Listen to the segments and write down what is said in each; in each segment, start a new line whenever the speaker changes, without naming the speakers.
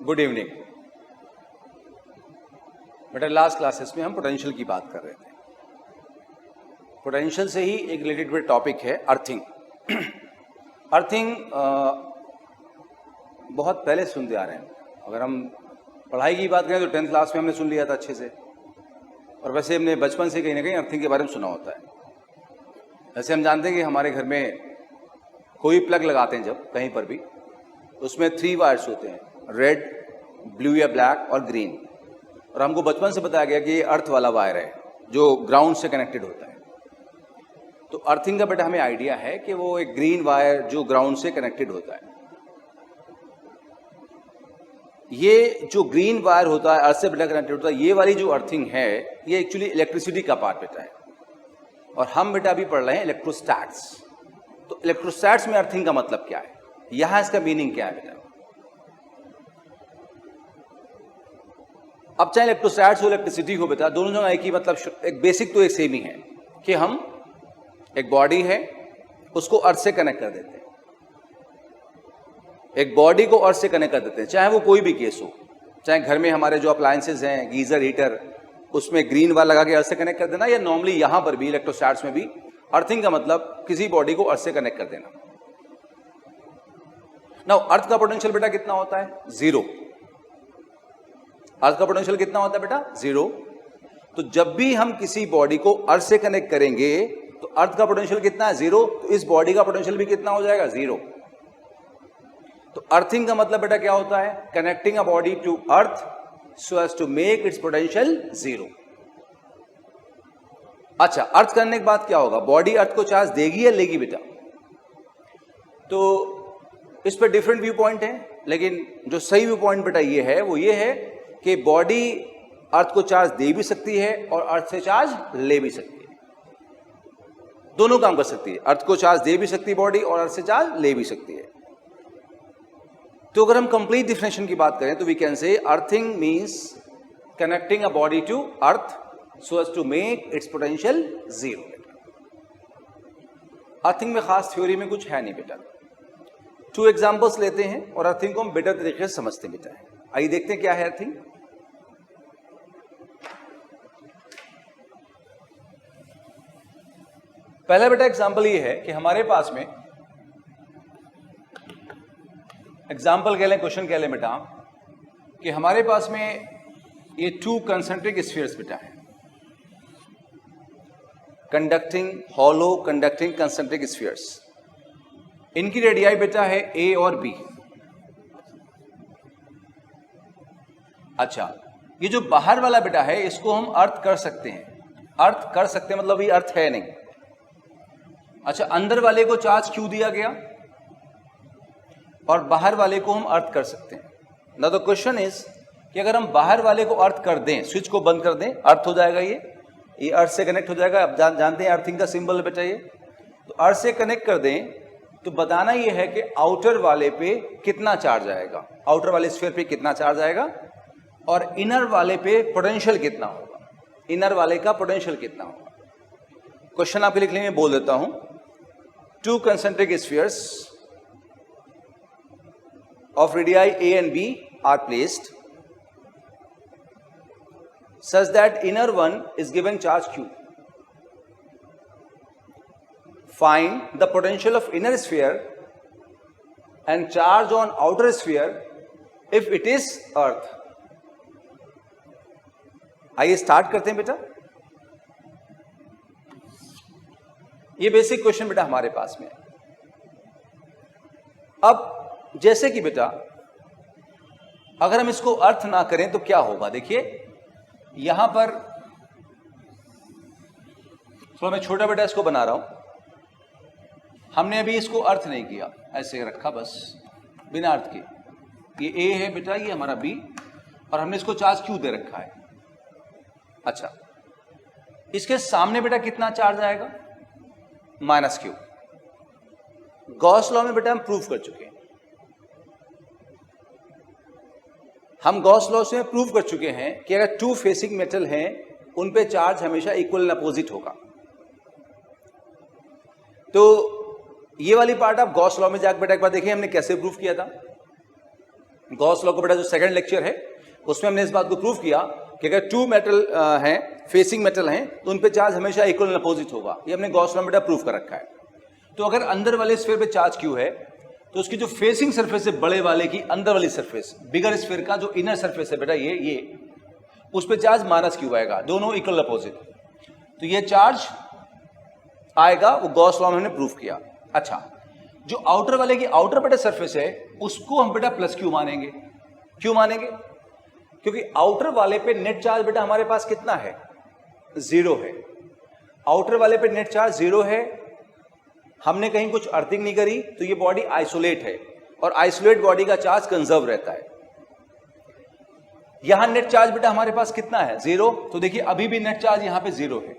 Good evening बेटा। Last classes में हम पोटेंशियल की बात कर रहे थे। पोटेंशियल से ही एक रिलेटेड में टॉपिक है अर्थिंग। अर्थिंग बहुत पहले सुनते आ रहे हैं। अगर हम पढ़ाई की बात करें तो 10th क्लास में हमने सुन लिया था अच्छे से, और वैसे हमने बचपन से कहीं ना कहीं अर्थिंग के बारे में सुना होता है। वैसे हम जानते हैं कि हमारे घर में कोई प्लग लगाते हैं जब कहीं पर भी, उसमें 3 वायर्स होते हैं, रेड, ब्लू या ब्लैक और ग्रीन। और हमको बचपन से बताया गया कि ये अर्थ वाला वायर है जो ग्राउंड से कनेक्टेड होता है। तो अर्थिंग का बेटा हमें आइडिया है कि वो एक ग्रीन वायर जो ग्राउंड से कनेक्टेड होता है। ये जो ग्रीन वायर होता है, अर्थ से बेटा कनेक्टेड होता है, ये वाली जो अर्थिंग है ये एक्चुअली इलेक्ट्रिसिटी का पार्ट बेटा है। और हम बेटा अभी पढ़ रहे हैं इलेक्ट्रोस्टैट्स। तो इलेक्ट्रोस्टैट्स में अर्थिंग का मतलब क्या है, यहां इसका मीनिंग क्या है बेटा। अब चाहे इलेक्ट्रोस्टैट्स हो इलेक्ट्रिसिटी हो बेटा, दोनों जगह एक ही मतलब, एक बेसिक तो एक सेम ही है कि हम एक बॉडी है उसको अर्थ से कनेक्ट कर देते हैं। एक बॉडी को अर्थ से कनेक्ट कर देते हैं, चाहे वो कोई भी केस हो। चाहे घर में हमारे जो अप्लायंसेज हैं, गीजर, हीटर, उसमें ग्रीन वायर लगा के अर्थ से कनेक्ट कर देना, या नॉर्मली यहां पर भी इलेक्ट्रोस्टैट्स में भी अर्थिंग का मतलब किसी बॉडी को अर्थ से कनेक्ट कर देना। नाउ अर्थ का पोटेंशियल बेटा कितना होता है? 0। अर्थ का पोटेंशियल कितना होता है बेटा? 0। तो जब भी हम किसी बॉडी को अर्थ से कनेक्ट करेंगे तो अर्थ का पोटेंशियल कितना है? 0। तो इस बॉडी का पोटेंशियल भी कितना हो जाएगा? 0। तो अर्थिंग का मतलब बेटा क्या होता है? Connecting a body to earth so as to make its potential 0। अच्छा, अर्थ करने के बाद क्या होगा? बॉडी अर्थ को चार्ज देगी या लेगी बेटा? तो इस पर डिफरेंट व्यू पॉइंट है, लेकिन जो सही व्यू पॉइंट बेटा ये है, वो ये है कि बॉडी अर्थ को चार्ज दे भी सकती है और अर्थ से चार्ज ले भी सकती है। दोनों काम कर सकती है, अर्थ को चार्ज दे भी सकती है बॉडी और अर्थ से चार्ज ले भी सकती है। तो अगर हम कंप्लीट डिफिनेशन की बात करें तो we can say earthing means connecting a body to earth so as to make its potential 0। Earthing में खास थ्योरी में कुछ है नहीं बेटा। 2 एग्जांपल्स लेते हैं और अर्थिंग को हम बेटर तरीके से समझते बेटा है। आइए देखते हैं क्या है अर्थिंग। पहला बेटा एग्जांपल ये है कि हमारे पास में, एग्जांपल कह लें, क्वेश्चन कह लें बेटा, कि हमारे पास में ये 2 कंसेंट्रिक स्फीयर्स बेटा है, conducting, hollow conducting concentric spheres. इनकी रेडियाई बेटा है A और B। अच्छा, ये जो बाहर वाला बेटा है इसको हम अर्थ कर सकते हैं। अर्थ कर सकते हैं मतलब ये अर्थ है नहीं। अच्छा, अंदर वाले को चार्ज क्यों दिया गया और बाहर वाले को हम अर्थ कर सकते हैं। ना तो क्वेश्चन इज कि अगर हम बाहर वाले को अर्थ कर दें, स्विच को बंद कर दें, अर्थ हो जाएगा, ये अर्थ से कनेक्ट हो जाएगा। अब जानते हैं अर्थिंग का सिंबल है बेटा ये। तो अर्थ से कनेक्ट कर दें तो बताना ये है कि आउटर वाले पे कितना चार्ज आएगा, आउटर वाले स्फीयर पे कितना चार्ज आएगा, और इनर वाले पे पोटेंशियल कितना होगा, इनर वाले का पोटेंशियल कितना होगा। क्वेश्चन आपके लिखने में बोल देता हूं। 2 concentric spheres of radii A and B are placed such that inner one is given charge Q. Find the potential of inner sphere and charge on outer sphere if it is earth. आइए start करते हैं बेटा। ये basic question बेटा हमारे पास में। अब जैसे कि बेटा अगर हम इसको अर्थ ना करें तो क्या होगा, देखिए यहां पर थोड़ा मैं छोटा बेटा इसको बना रहा हूं। हमने अभी इसको अर्थ नहीं किया, ऐसे रखा बस बिना अर्थ के। ये A है बेटा, ये हमारा B, और हमने इसको चार्ज Q दे रखा है। अच्छा, इसके सामने बेटा कितना चार्ज आएगा? -Q। गॉस लॉ में बेटा हम प्रूव कर चुके हैं, हम गॉस लॉ से प्रूव कर चुके हैं कि अगर 2 फेसिंग मेटल हैं उन पे चार्ज हमेशा इक्वल एंड अपोजिट होगा। तो ये वाली पार्ट आप गॉस लॉ में जाकर बेटा एक बार देखिए हमने कैसे प्रूव किया था। गॉस लॉ का बेटा जो सेकंड लेक्चर है उसमें हमने इस बात को प्रूव किया कि अगर टू मेटल हैं, फेसिंग मेटल हैं, तो उन पे चार्ज हमेशा इक्वल एंड अपोजिट होगा। ये हमने गॉस लॉ में बेटा प्रूव कर रखा है। तो अगर अंदर वाले स्फीयर पे चार्ज क्यू है तो उसकी जो फेसिंग सरफेस है बड़े वाले की, अंदर वाली सरफेस, बिगर स्फीयर का जो इनर सरफेस है बेटा ये उस पे चार्ज माइनस क्यू आएगा, दोनों इक्वल अपोजिट। तो ये चार्ज आएगा, वो गॉस लॉ में हमने प्रूव किया। अच्छा, जो आउटर वाले की आउटर बेटा सरफेस है उसको हम बेटा प्लस क्यू मानेंगे। क्यों मानेंगे? क्योंकि आउटर वाले पे नेट चार्ज बेटा हमारे पास कितना है? 0 है। आउटर वाले पे नेट चार्ज 0 है, हमने कहीं कुछ अर्थिंग नहीं करी, तो ये बॉडी आइसोलेट है और आइसोलेट बॉडी का चार्ज कंजर्व रहता है। यहां नेट चार्ज बेटा हमारे पास कितना है? 0। तो देखिए अभी भी नेट चार्ज यहां पे 0 है।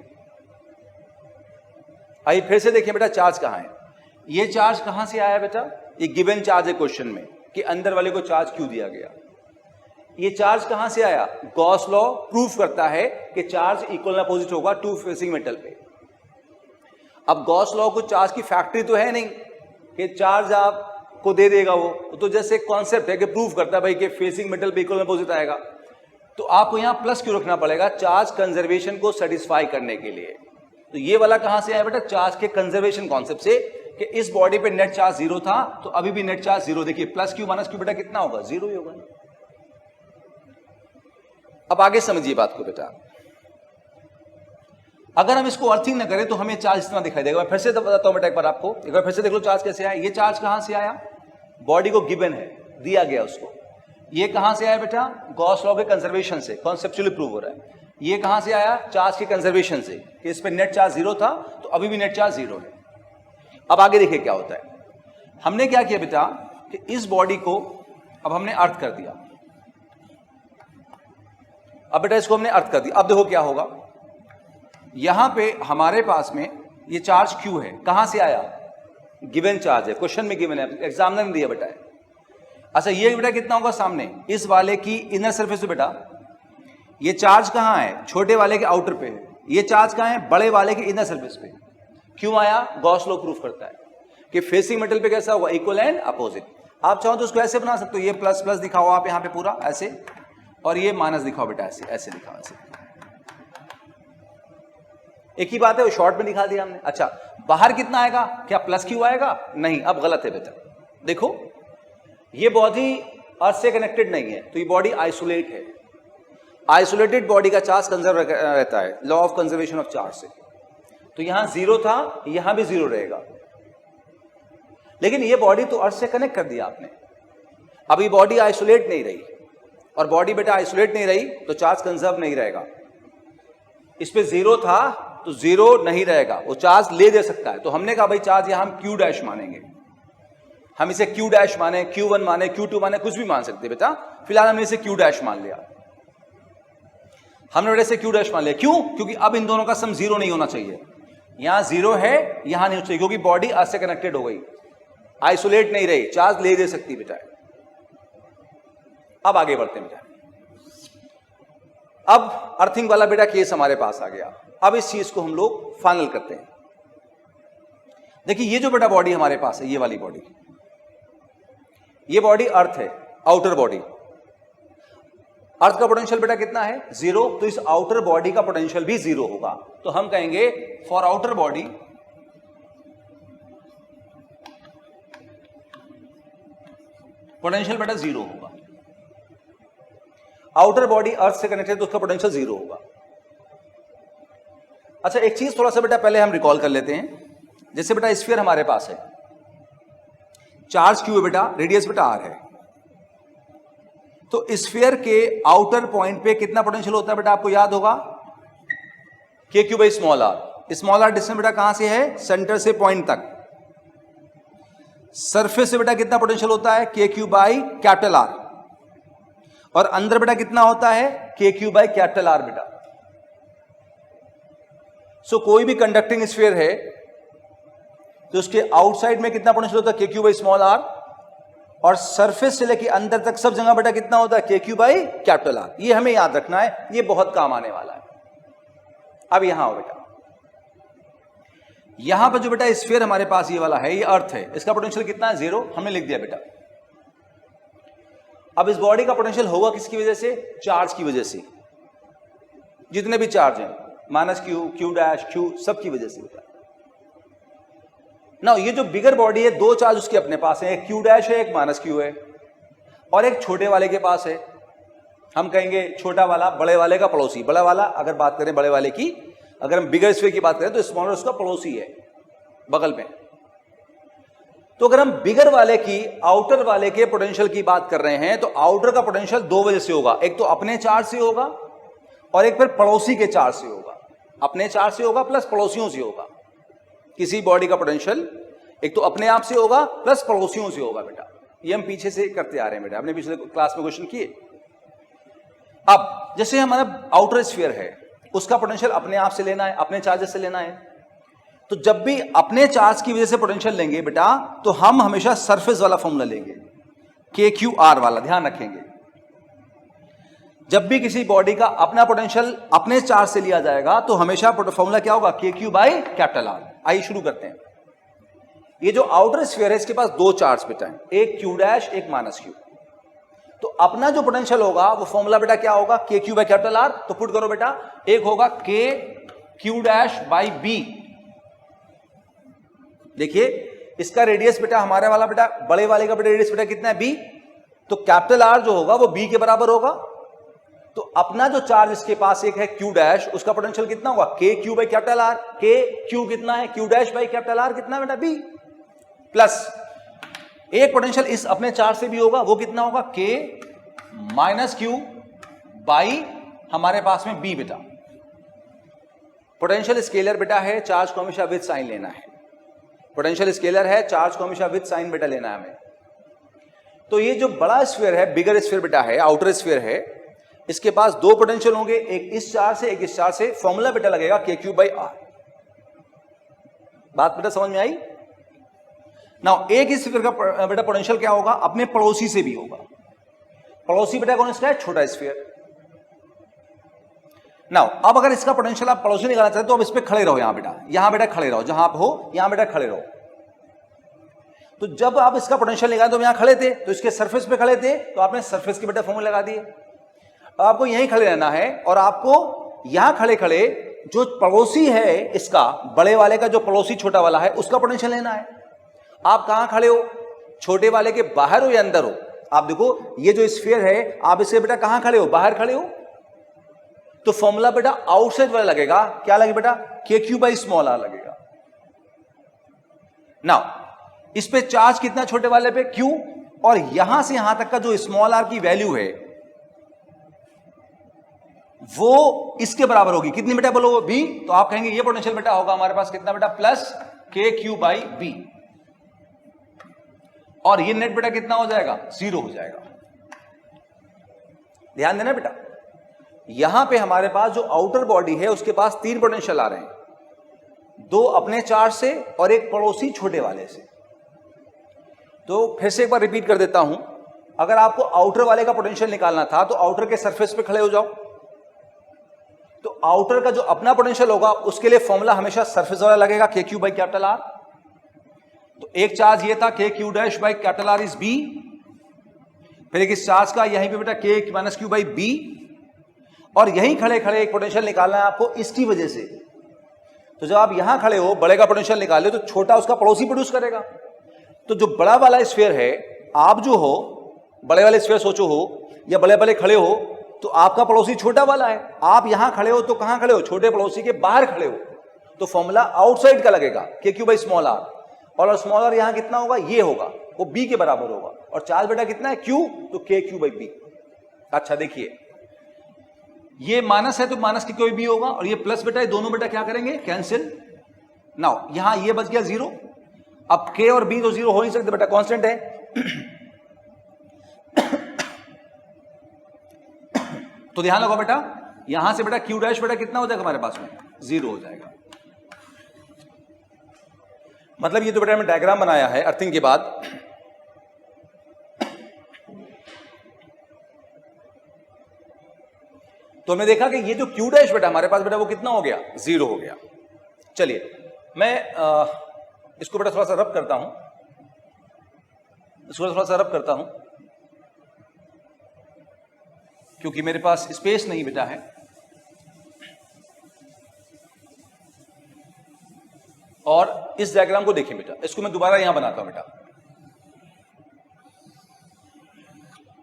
आइए फिर से देखिए बेटा चार्ज कहां है। ये चार्ज कहां से आया बेटा? ये गिवन चार्ज है क्वेश्चन में कि अंदर वाले को चार्ज क्यों दिया गया। ये चार्ज कहां से आया? गॉस लॉ प्रूफ करता है कि चार्ज इक्वल अपोजिट होगा टू फेसिंग मेटल पे। अब गॉस लॉ को चार्ज की फैक्ट्री तो है नहीं कि चार्ज आपको दे देगा, वो तो जैसे कॉन्सेप्ट है कि प्रूफ करता है भाई कि फेसिंग मेटल पे इक्वल अपोजिट आएगा। तो आपको यहां प्लस क्यों रखना पड़ेगा? चार्ज कंजर्वेशन को सेटिस्फाई करने के लिए। तो ये वाला कहां से आया बेटा? चार्ज के कंजर्वेशन कॉन्सेप्ट से कि इस बॉडी पे नेट चार्ज 0 था तो अभी भी नेट चार्ज 0। देखिए प्लस क्यू माइनस क्यू बेटा कितना होगा? 0 ही होगा। अब आगे समझिए बात को बेटा। अगर हम इसको अर्थिंग ना करें तो हमें चार्ज इतना दिखाई देगा। मैं फिर से बताता हूं बेटा एक बार आपको, एक बार फिर से देख लो चार्ज कैसे आया। ये चार्ज कहां से आया? बॉडी को गिवन है, दिया गया उसको। ये कहां से आया बेटा? गॉस लॉ के कंजर्वेशन से, कॉन्सेप्चुअली प्रूव हो रहा है। ये कहां से आया? चार्ज के कंजर्वेशन से कि इस पे नेट चार्ज 0 था तो अभी भी नेट चार्ज 0 है। अब आगे देखिए क्या होता है। हमने क्या किया बेटा कि इस बॉडी को अब हमने अर्थ कर दिया। अब बेटा इसको हमने अर्थ कर दिया। अब देखो क्या होगा। यहां पे हमारे पास में ये चार्ज क्यू है, कहां से आया? गिवन चार्ज है, क्वेश्चन में गिवन है, एग्जामिनर ने दिया बेटा है। अच्छा ये बेटा कितना होगा सामने? इस वाले की इनर सरफेस पे बेटा ये चार्ज कहां है? छोटे वाले के आउटर पे है। ये चार्ज कहां है? बड़े वाले के इनर सरफेस पे। क्यों आया? गॉस लॉ प्रूफ करता है कि फेसिंग मेटल पे कैसा होगा? Equal and opposite. आप चाहो तो उसको ऐसे बना सकते हो, ये प्लस प्लस दिखाओ आप यहां पे पूरा ऐसे, और ये माइनस दिखाओ बेटा ऐसे, ऐसे दिखाओ ऐसे। एक ही बात है, वो शॉर्ट में दिखा दिया हमने। अच्छा बाहर कितना आएगा? क्या प्लस क्यू आएगा? नहीं, अब गलत है बेटा। देखो ये बॉडी अर्थ से कनेक्टेड नहीं है तो ये बॉडी आइसोलेट है। आइसोलेटेड बॉडी का चार्ज कंजर्व रहता है, law of conservation of charge से। तो यहां 0 था, यहां भी 0 रहेगा। लेकिन ये बॉडी तो अर्थ से कनेक्ट कर दिया आपने। अब ये बॉडी आइसोलेट नहीं रही, और बॉडी बेटा आइसोलेट नहीं रही तो चार्ज कंजर्व नहीं रहेगा। इस पे 0 था तो 0 नहीं रहेगा, वो चार्ज ले दे सकता है। तो हमने कहा भाई चार्ज यहां हम क्यू डैश मानेंगे। हम इसे क्यू डैश माने, Q1 माने, Q2 माने, कुछ भी मान सकते बेटा। फिलहाल हमने इसे क्यू डैश मान लिया। हमने बेटा इसे क्यू डैश मान लिया। क्यों? क्योंकि अब इन दोनों का सम 0 नहीं होना चाहिए। यहां 0 है, यहां नहीं होना चाहिए, क्योंकि बॉडी अर्थ से कनेक्टेड हो गई, आइसोलेट नहीं रही, चार्ज ले दे सकती बेटा। अब आगे बढ़ते हैं बेटा। अब अर्थिंग वाला बेटा केस हमारे पास आ गया। अब इस चीज को हम लोग फाइनल करते हैं। देखिए ये जो बेटा बॉडी हमारे पास है, ये वाली बॉडी, ये बॉडी अर्थ है, आउटर बॉडी। अर्थ का पोटेंशियल बेटा कितना है? 0। तो इस आउटर बॉडी का पोटेंशियल भी 0 होगा। तो हम कहेंगे फॉर आउटर बॉडी पोटेंशियल बेटा 0 होगा। आउटर बॉडी अर्थ से कनेक्टेड तो उसका पोटेंशियल 0 होगा। अच्छा एक चीज थोड़ा सा बेटा पहले हम रिकॉल कर लेते हैं। जैसे बेटा स्फीयर हमारे पास है, चार्ज क्यू है बेटा, रेडियस बेटा r है। तो स्फीयर के आउटर पॉइंट पे कितना पोटेंशियल होता है बेटा? आपको याद होगा k Q by small r। Small r distance बेटा कहां से है? सेंटर से पॉइंट तक। सरफेस से बेटा कितना पोटेंशियल होता है? k Q by capital R। और अंदर बेटा कितना होता है? k Q by capital R बेटा। सो कोई भी कंडक्टिंग स्फीयर है तो उसके आउटसाइड में कितना पोटेंशियल होता है? k Q by small r। और सरफेस से लेके अंदर तक सब जगह बेटा कितना होता है? k Q by capital R। ये हमें याद रखना है, ये बहुत काम आने वाला है। अब यहां आओ बेटा, यहां पर जो बेटा स्फीयर हमारे पास ये वाला है, ये अर्थ है, इसका पोटेंशियल कितना है? 0। हमने लिख दिया बेटा। अब इस बॉडी का पोटेंशियल होगा किसकी वजह से? चार्ज की वजह से। जितने भी चार्ज हैं, minus Q, Q dash, Q, सब की वजह से होता है ना। ये जो बिगर बॉडी है, दो चार्ज उसके अपने पास है, एक क्यू डैश है, एक माइनस क्यू है, और एक छोटे वाले के पास है। हम कहेंगे छोटा वाला बड़े वाले का पड़ोसी। बड़ा वाला, अगर बात करें बड़े वाले की, अगर हम बिगर स्फीयर की बात करें तो स्मॉलर उसका पड़ोसी है बगल में। तो अगर हम बिगर वाले की आउटर वाले के पोटेंशियल की बात कर रहे हैं तो आउटर का पोटेंशियल दो वजह से होगा, एक तो अपने चार्ज से होगा और एक फिर पड़ोसी के चार्ज से होगा। अपने चार्ज से होगा प्लस पड़ोसियों से होगा। किसी बॉडी का पोटेंशियल एक तो अपने आप से होगा प्लस पड़ोसियों से होगा बेटा। ये हम पीछे से करते आ रहे हैं बेटा, हमने पिछले क्लास में क्वेश्चन किए। अब जैसे हमारा आउटर स्फीयर है, उसका पोटेंशियल अपने आप से लेना है, अपने चार्जेस से लेना है। तो जब भी अपने चार्ज की वजह से पोटेंशियल लेंगे बेटा, तो हम हमेशा सरफेस वाला फॉर्मूला लेंगे, के क्यू आर वाला, ध्यान रखेंगे। जब भी किसी बॉडी का अपना पोटेंशियल अपने चार्ज से लिया जाएगा तो हमेशा फॉर्मूला क्या होगा? के क्यू बाई कैपिटल आर। आइए शुरू करते हैं। ये जो आउटर स्फीयर है, इसके पास दो चार्ज बेटा है, एक क्यू डैश, एक माइनस क्यू। तो अपना जो पोटेंशियल होगा वो फॉर्मूला बेटा क्या होगा? के क्यू बाई कैपिटल आर। तो पुट करो बेटा, एक होगा के क्यू डैश बाई बी। देखिए इसका रेडियस बेटा, हमारे वाला बेटा, बड़े वाले का बेटा रेडियस बेटा कितना है? बी। तो कैपिटल आर जो होगा वो बी के बराबर होगा। तो अपना जो चार्ज इसके पास एक है क्यू डैश, उसका पोटेंशियल कितना होगा? के क्यू बाई कैपिटल आर। के क्यू कितना है? Q dash by capital are कितना बेटा? बी। प्लस एक पोटेंशियल इस अपने चार्ज से भी होगा, वो कितना होगा? के माइनस क्यू बाई हमारे पास में बी बेटा। पोटेंशियल स्केलर बेटा है, चार्ज को हमेशा विद साइन लेना है। पोटेंशियल स्केलर है, चार्ज को हमेशा विद साइन बेटा लेना है हमें। तो ये जो बड़ा स्फीयर है, बिगर स्फीयर बेटा है, आउटर स्फीयर है, इसके पास दो पोटेंशियल होंगे, एक इस चार्ज से, एक इस चार्ज से। फॉर्मूला बेटा लगेगा के क्यू बाई आर। बात बेटा समझ में आई? नाउ एक इस स्फीयर का बेटा पोटेंशियल क्या होगा? अपने पड़ोसी से भी होगा। पड़ोसी बेटा कौन इसका है? छोटा स्फीयर। नाउ अब अगर इसका पोटेंशियल आप पड़ोसी निकालना चाहते तो अब इस पे खड़े रहो, यहां बेटा, यहां बेटा खड़े रहो, जहां आप हो यहां बेटा खड़े रहो। तो जब आप इसका पोटेंशियल निकाले तो यहां खड़े थे, तो इसके सरफेस पे खड़े थे, तो आपने सरफेस की बेटा फॉर्मूला लगा दिए। अब आपको यहीं खड़े रहना है और आपको यहां खड़े खड़े जो पड़ोसी है इसका, बड़े वाले का जो पड़ोसी छोटा वाला है, उसका पोटेंशियल लेना है। आप कहां खड़े हो? छोटे वाले के बाहर हो या अंदर हो? आप देखो ये जो स्फीयर है, आप इसके बेटा कहां खड़े हो? बाहर खड़े हो। तो फॉर्मूला बेटा आउटसाइड वाला लगेगा, क्या लगेगा बेटा? के क्यू बाई स्मॉल आर लगेगा। नाउ इस पे चार्ज कितना छोटे वाले पे? क्यू। और यहां से यहां तक का जो स्मॉल आर की वैल्यू है वो इसके बराबर होगी। कितनी बेटा बोलो? बी। तो आप कहेंगे ये पोटेंशियल बेटा होगा हमारे पास कितना बेटा? Plus k Q by B. और ये नेट बेटा कितना हो जाएगा? 0 हो जाएगा। ध्यान देना बेटा, यहां पे हमारे पास जो आउटर बॉडी है उसके पास तीन पोटेंशियल आ रहे हैं, दो अपने चार्ज से और एक पड़ोसी छोटे वाले से। तो फिर से एक बार रिपीट कर देता हूं, अगर आपको आउटर वाले का पोटेंशियल निकालना था तो आउटर के सरफेस पे खड़े हो जाओ। तो आउटर का जो अपना पोटेंशियल होगा उसके लिए फॉर्मूला हमेशा सरफेस वाला लगेगा, के क्यू बाई कैपिटल आर। तो एक चार्ज ये था के q dash by capital R is b. फिर एक इस चार्ज का यहीं पे बेटा के माइनस क्यू बाई बी। और यहीं खड़े खड़े एक पोटेंशियल निकालना है आपको इसकी वजह से। तो जब आप यहां खड़े हो, बड़े का पोटेंशियल निकाले तो छोटा उसका पड़ोसी प्रोड्यूस करेगा। तो जो बड़ा वाला स्फीयर है, आप जो हो बड़े वाले स्फीयर सोचो हो या बड़े बड़े खड़े हो, तो आपका पड़ोसी छोटा वाला है। आप यहां खड़े हो तो कहां खड़े हो? छोटे पड़ोसी के बाहर खड़े हो। तो फॉर्मूला आउटसाइड का लगेगा, के क्यू बाई स्मॉल आर। और स्मॉल आर यहां कितना होगा? ये होगा, वो बी के बराबर होगा। और चार्ज बेटा कितना है? क्यू। तो के क्यू बाई बी। अच्छा देखिए, ये माइनस है तो माइनस की कोई भी होगा, और ये प्लस बेटा, ये दोनों बेटा क्या करेंगे? कैंसिल। नाउ यहां ये बच गया 0। अब के और बी तो 0 हो नहीं सकते बेटा, कांस्टेंट है। तो ध्यान रखो बेटा, यहां से बेटा क्यू डैश बेटा कितना हो जाएगा हमारे पास में? 0 हो जाएगा। मतलब ये तो बेटा हमने डायग्राम बनाया है अर्थिंग के बाद। तो हमने देखा कि ये जो क्यू डैश बेटा हमारे पास बेटा वो कितना हो गया? 0 हो गया। चलिए मैं इसको बेटा थोड़ा सा रब करता हूं, इसको थोड़ा सा रब करता हूं। क्योंकि मेरे पास स्पेस नहीं बेटा है। और इस डायग्राम को देखिए बेटा, इसको मैं दोबारा यहां बनाता हूं बेटा।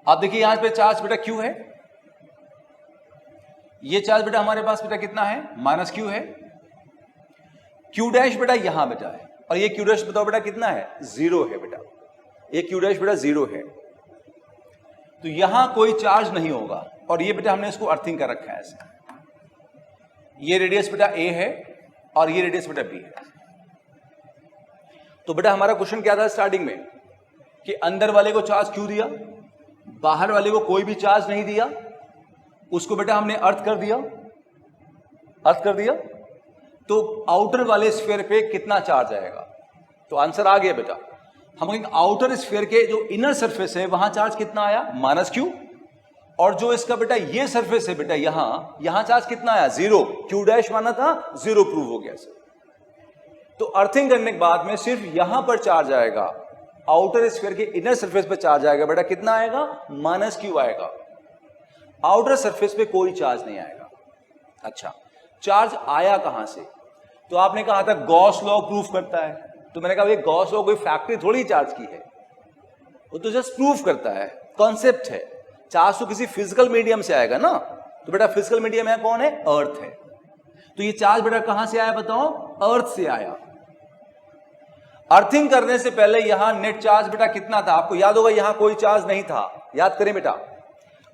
आप देखिए यहां पे चार्ज बेटा क्यू है, ये चार्ज बेटा हमारे पास बेटा कितना है, माइनस क्यू है। क्यू डैश बेटा यहां बेटा है, और ये क्यू डैश बताओ बेटा कितना है, 0 है बेटा। ये क्यू डैश बेटा 0 है, तो यहां कोई चार्ज नहीं होगा। और ये बेटा हमने इसको अर्थिंग कर रखा है ऐसे। ये रेडियस बेटा ए है और ये रेडियस बेटा बी है। तो बेटा हमारा क्वेश्चन क्या था स्टार्टिंग में, कि अंदर वाले को चार्ज क्यू दिया, बाहर वाले को कोई भी चार्ज नहीं दिया, उसको बेटा हमने अर्थ कर दिया, तो आउटर वाले स्फीयर पे कितना चार्ज आएगा। तो आंसर आ गया बेटा। हम कहेंगे आउटर स्फीयर के जो इनर सरफेस है वहां चार्ज कितना आया, माइनस क्यू। और जो इसका बेटा ये सरफेस है बेटा यहां चार्ज कितना आया, 0। क्यू डैश माना था, 0 प्रूव हो गया सर। तो अर्थिंग करने के बाद में सिर्फ यहां पर चार्ज आएगा, आउटर स्फीयर के इनर सरफेस पे चार्ज आएगा बेटा, कितना आएगा, माइनस क्यू आएगा। आउटर सरफेस पे कोई चार्ज नहीं आएगा। अच्छा, चार्ज आया कहां से, तो आपने कहा था गॉस लॉ प्रूफ करता है। तो मैंने कहा ये गॉस लॉ कोई फैक्ट्री थोड़ी चार्ज की है, वो तो जस्ट प्रूफ करता है, कॉन्सेप्ट है। चार्ज तो किसी फिजिकल मीडियम से आएगा ना, तो बेटा फिजिकल मीडियम है कौन है, अर्थ है। तो ये चार्ज बेटा कहां से आया बताओ, अर्थ से आया। अर्थिंग करने से पहले यहां नेट चार्ज बेटा कितना था, आपको याद होगा यहां कोई चार्ज नहीं था, याद करें बेटा।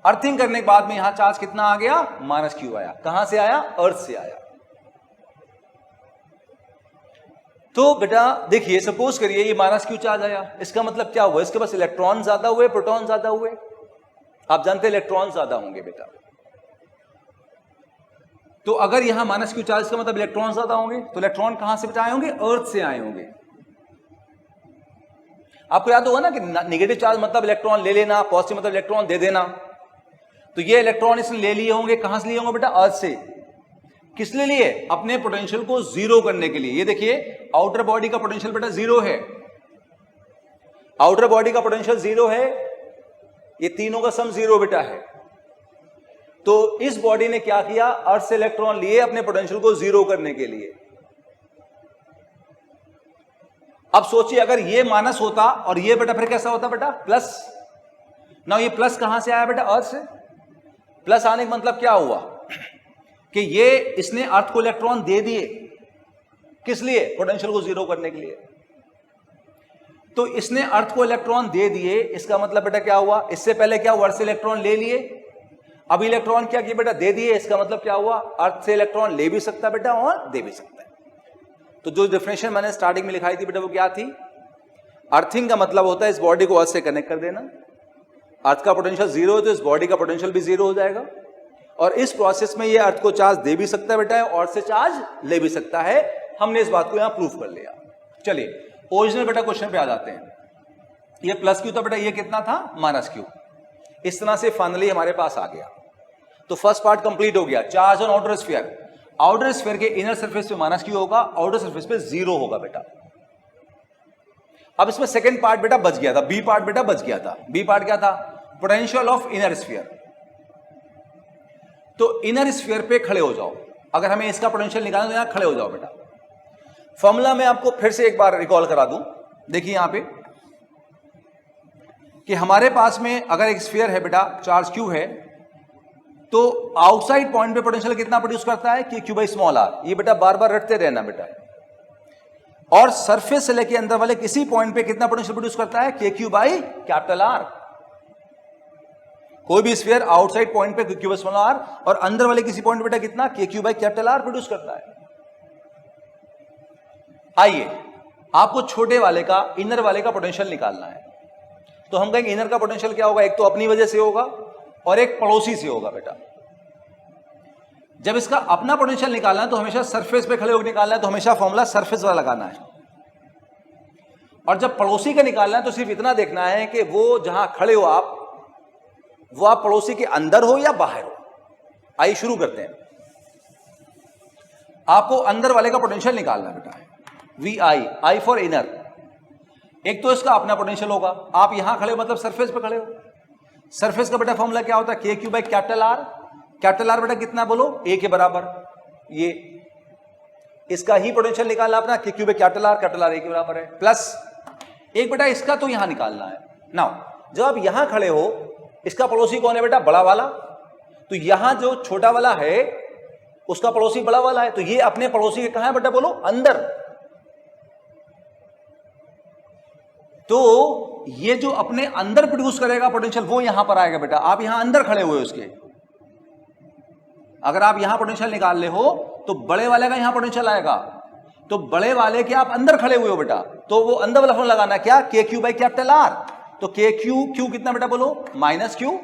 अर्थिंग करने के बाद में यहां चार्ज कितना आ गया, माइनस क्यू आया। कहां से आया, अर्थ से आया। तो बेटा देखिए, सपोज करिए ये माइनस क्यू चार्ज आया, इसका मतलब क्या हुआ, इसके पास इलेक्ट्रॉन ज्यादा हुए, प्रोटॉन ज्यादा हुए। आप जानते हैं इलेक्ट्रॉन ज्यादा होंगे बेटा। तो अगर यहां माइनस क्यू चार्ज का मतलब इलेक्ट्रॉन ज्यादा होंगे, तो इलेक्ट्रॉन कहां से बेटा आए होंगे, अर्थ से आए होंगे। आपको याद होगा ना कि नेगेटिव चार्ज मतलब इलेक्ट्रॉन ले लेना, पॉजिटिव मतलब इलेक्ट्रॉन दे देना। तो ये इलेक्ट्रॉन इसने ले लिए होंगे, कहां से लिए होंगे बेटा, अर्थ से। किस लिए लिए, अपने पोटेंशियल को 0 करने के लिए। ये देखिए आउटर बॉडी का पोटेंशियल बेटा 0 है, आउटर बॉडी का पोटेंशियल 0 है, ये तीनों का सम 0 बेटा है। तो इस बॉडी ने क्या किया, अर्थ से इलेक्ट्रॉन लिए अपने पोटेंशियल को 0 करने के लिए। अब सोचिए अगर ये माइनस होता और ये बेटा फिर कैसा होता बेटा, प्लस। ना ये प्लस कहां से आया बेटा, अर्थ से। प्लस आने का मतलब क्या हुआ कि ये इसने अर्थ को इलेक्ट्रॉन दे दिए, किस लिए, पोटेंशियल को 0 करने के लिए। तो इसने अर्थ को इलेक्ट्रॉन दे दिए, इसका मतलब बेटा क्या हुआ, इससे पहले क्या हुआ, अर्थ से इलेक्ट्रॉन ले लिए, अब इलेक्ट्रॉन क्या किया बेटा, दे दिए। इसका मतलब क्या हुआ, अर्थ से इलेक्ट्रॉन ले भी सकता बेटा और दे भी सकता है। तो जो डेफिनेशन मैंने स्टार्टिंग में लिखाई थी बेटा वो क्या थी, अर्थिंग का मतलब होता है इस बॉडी को अर्थ से कनेक्ट कर देना। अर्थ का पोटेंशियल 0 है तो इस बॉडी का पोटेंशियल भी 0 हो जाएगा। और इस प्रोसेस में ये अर्थ को चार्ज दे भी सकता है बेटा और से चार्ज ले भी सकता है। हमने इस बात को यहां प्रूफ कर लिया। चलिए ओरिजिनल बेटा क्वेश्चन पे आ जाते हैं। ये प्लस क्यू था बेटा, ये कितना था, माइनस क्यू। इस तरह से फाइनली हमारे पास आ गया। तो फर्स्ट पार्ट कंप्लीट हो गया, charge on outer sphere. Outer sphere के इनर सरफेस पे माइनस क्यू होगा, आउटर सरफेस पे 0 होगा बेटा। अब इसमें सेकंड पार्ट बेटा बच गया था, बी पार्ट बेटा बच गया था। बी पार्ट क्या था, पोटेंशियल ऑफ इनर स्फीयर। तो इनर स्फीयर पे खड़े हो जाओ, अगर हमें इसका पोटेंशियल निकालना तो यहां खड़े हो जाओ बेटा। फॉर्मूला मैं आपको फिर से एक बार रिकॉल करा दूं। देखिए यहां पे कि हमारे पास में अगर एक स्फीयर है बेटा, चार्ज क्यू है, तो आउटसाइड पॉइंट पे पोटेंशियल कितना प्रोड्यूस करता है, कि क्यू बाई स्मॉल आर। ये बेटा बार बार रटते रहना बेटा। और सरफेस से लेके अंदर वाले किसी पॉइंट पे कितना पोटेंशियल प्रोड्यूस करता है, के क्यू बाई कैपिटल आर। कोई भी स्फीयर आउटसाइड पॉइंट पे क्यू बाई स्मॉल आर और अंदर वाले किसी पॉइंट पे बेटा कितना, के Q by capital are produce करता है। आइए आपको छोटे वाले का, इनर वाले का पोटेंशियल निकालना है। तो हम कहेंगे इनर का पोटेंशियल क्या होगा, एक तो अपनी वजह से होगा और एक पड़ोसी से होगा बेटा। जब इसका अपना पोटेंशियल निकालना है तो हमेशा सरफेस पे खड़े होकर निकालना है, तो हमेशा फॉर्मूला सरफेस वाला लगाना है। और जब पड़ोसी का निकालना है तो सिर्फ इतना देखना है कि वो जहां खड़े हो आप, वो आप पड़ोसी के अंदर हो या बाहर हो। आइए शुरू करते हैं। आपको अंदर वाले का पोटेंशियल निकालना है बेटा, V I, I for inner. एक तो इसका अपना पोटेंशियल होगा, आप यहां खड़े हो मतलब सरफेस पे खड़े हो, सरफेस का बेटा फॉर्मूला क्या होता है, के Q by capital are. Capital R बेटा कितना बोलो, ए के बराबर। ये इसका ही पोटेंशियल निकालना अपना, के Q by capital R A के बराबर है, प्लस एक बेटा इसका तो यहां निकालना है। नाउ जब आप यहां खड़े हो, इसका पड़ोसी कौन है बेटा, बड़ा वाला। तो यहां जो छोटा वाला है उसका पड़ोसी बड़ा वाला है, तो ये अपने पड़ोसी के कहां है बेटा बोलो, अंदर। तो ये जो अपने अंदर प्रोड्यूस करेगा पोटेंशियल वो यहां पर आएगा बेटा। आप यहां अंदर खड़े हुए उसके, अगर आप यहां पोटेंशियल निकाल ले हो तो बड़े वाले का यहां पोटेंशियल आएगा, तो बड़े वाले के आप अंदर खड़े हुए हो बेटा, तो वो अंदर वाला फॉर्मूला लगाना क्या, के क्यू बाई कैपिटल आर। तो के क्यू कितना बेटा बोलो, माइनस क्यू,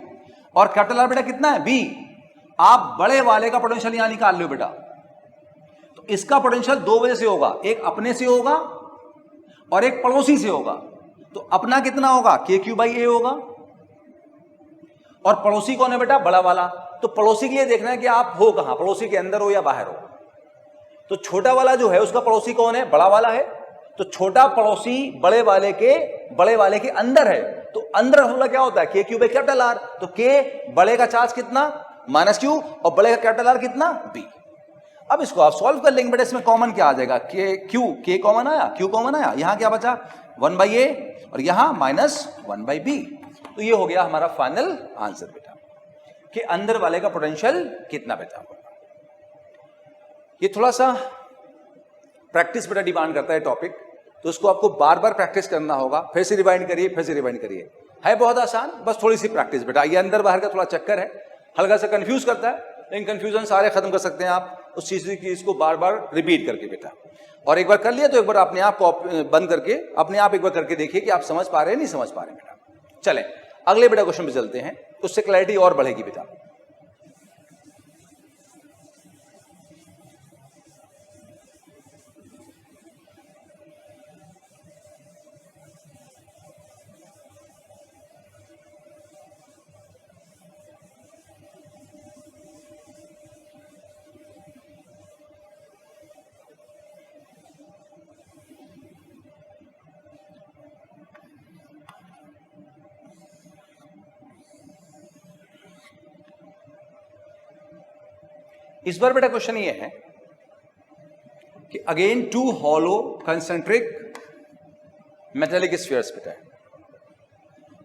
और कैपिटल आर बेटा कितना है, बी। आप बड़े वाले का पोटेंशियल यहां निकाल लो बेटा। तो इसका पोटेंशियल दो वजह से होगा, एक अपने से होगा और एक पड़ोसी से होगा। तो अपना कितना होगा, के क्यू बाई ए होगा, और पड़ोसी कौन है बेटा, बड़ा वाला। तो पड़ोसी के लिए देखना है कि आप हो कहां, पड़ोसी के अंदर हो या बाहर हो। तो छोटा वाला जो है उसका पड़ोसी कौन है, बड़ा वाला है। तो छोटा पड़ोसी बड़े वाले के अंदर है। तो अंदर फॉर्मूला क्या होता है, के क्यू बाई कैपिटल आर। तो के बड़े का चार्ज कितना, माइनस क्यू, और बड़े का कैपिटल आर कितना, बी। अब इसको आप सॉल्व कर लेंगे बेटा, इसमें कॉमन क्या आ जाएगा, के क्यू, के कॉमन आया, क्यू कॉमन आया, यहां क्या बचा, 1 बाई ए, और यहां माइनस 1 बाई बी। तो ये हो गया हमारा फाइनल आंसर बेटा, कि अंदर वाले का पोटेंशियल कितना बेटा। ये थोड़ा सा प्रैक्टिस बेटा डिमांड करता है टॉपिक, तो उसको आपको बार बार प्रैक्टिस करना होगा। फिर से रिवाइंड करिए, फिर से रिवाइंड करिए, है बहुत आसान, बस थोड़ी सी प्रैक्टिस बेटा। ये अंदर बाहर का थोड़ा चक्कर है, हल्का सा कंफ्यूज करता है, लेकिन कंफ्यूजन सारे खत्म कर सकते हैं आप उस चीज की, इसको बार बार रिपीट करके बेटा। और एक बार कर लिया तो एक बार अपने आप को बंद करके अपने आप एक बार करके देखिए कि आप समझ पा रहे हैं नहीं समझ पा रहे बेटा। चलें अगले बेटा क्वेश्चन पे चलते हैं, उससे क्लैरिटी और बढ़ेगी बेटा। इस बार बेटा क्वेश्चन ये है कि again 2 hollow concentric metallic spheres बेटा है,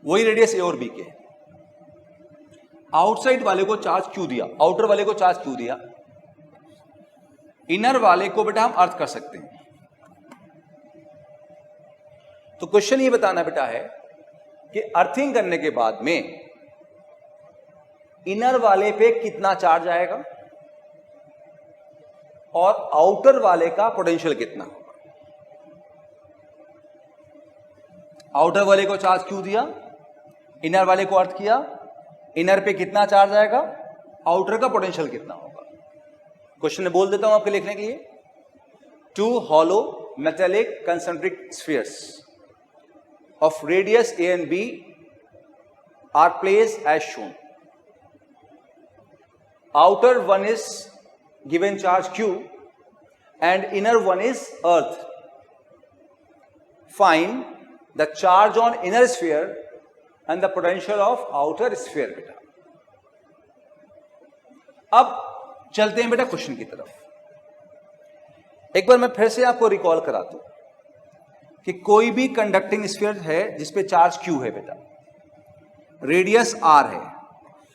वही रेडियस ए और बी के। आउटसाइड वाले को चार्ज क्यू दिया, आउटर वाले को चार्ज क्यू दिया, इनर वाले को बेटा हम अर्थ कर सकते हैं। तो क्वेश्चन ये बताना बेटा है कि अर्थिंग करने के बाद में इनर वाले पे कितना चार्ज आएगा और आउटर वाले का पोटेंशियल कितना होगा। आउटर वाले को चार्ज क्यू दिया, इनर वाले को अर्थ किया, इनर पे कितना चार्ज आएगा, आउटर का पोटेंशियल कितना होगा। क्वेश्चन में बोल देता हूं आपके लिखने के लिए, 2 hollow metallic concentric spheres of radius a and b are placed as shown. Outer one is given charge q and inner one is earth. Find the charge on inner sphere and the potential of outer sphere बेटा। अब चलते हैं बेटा question की तरफ। एक बार मैं फिर से आपको रिकॉल कराता हूं कि कोई भी कंडक्टिंग स्फीयर है जिसपे चार्ज q है बेटा, रेडियस r है।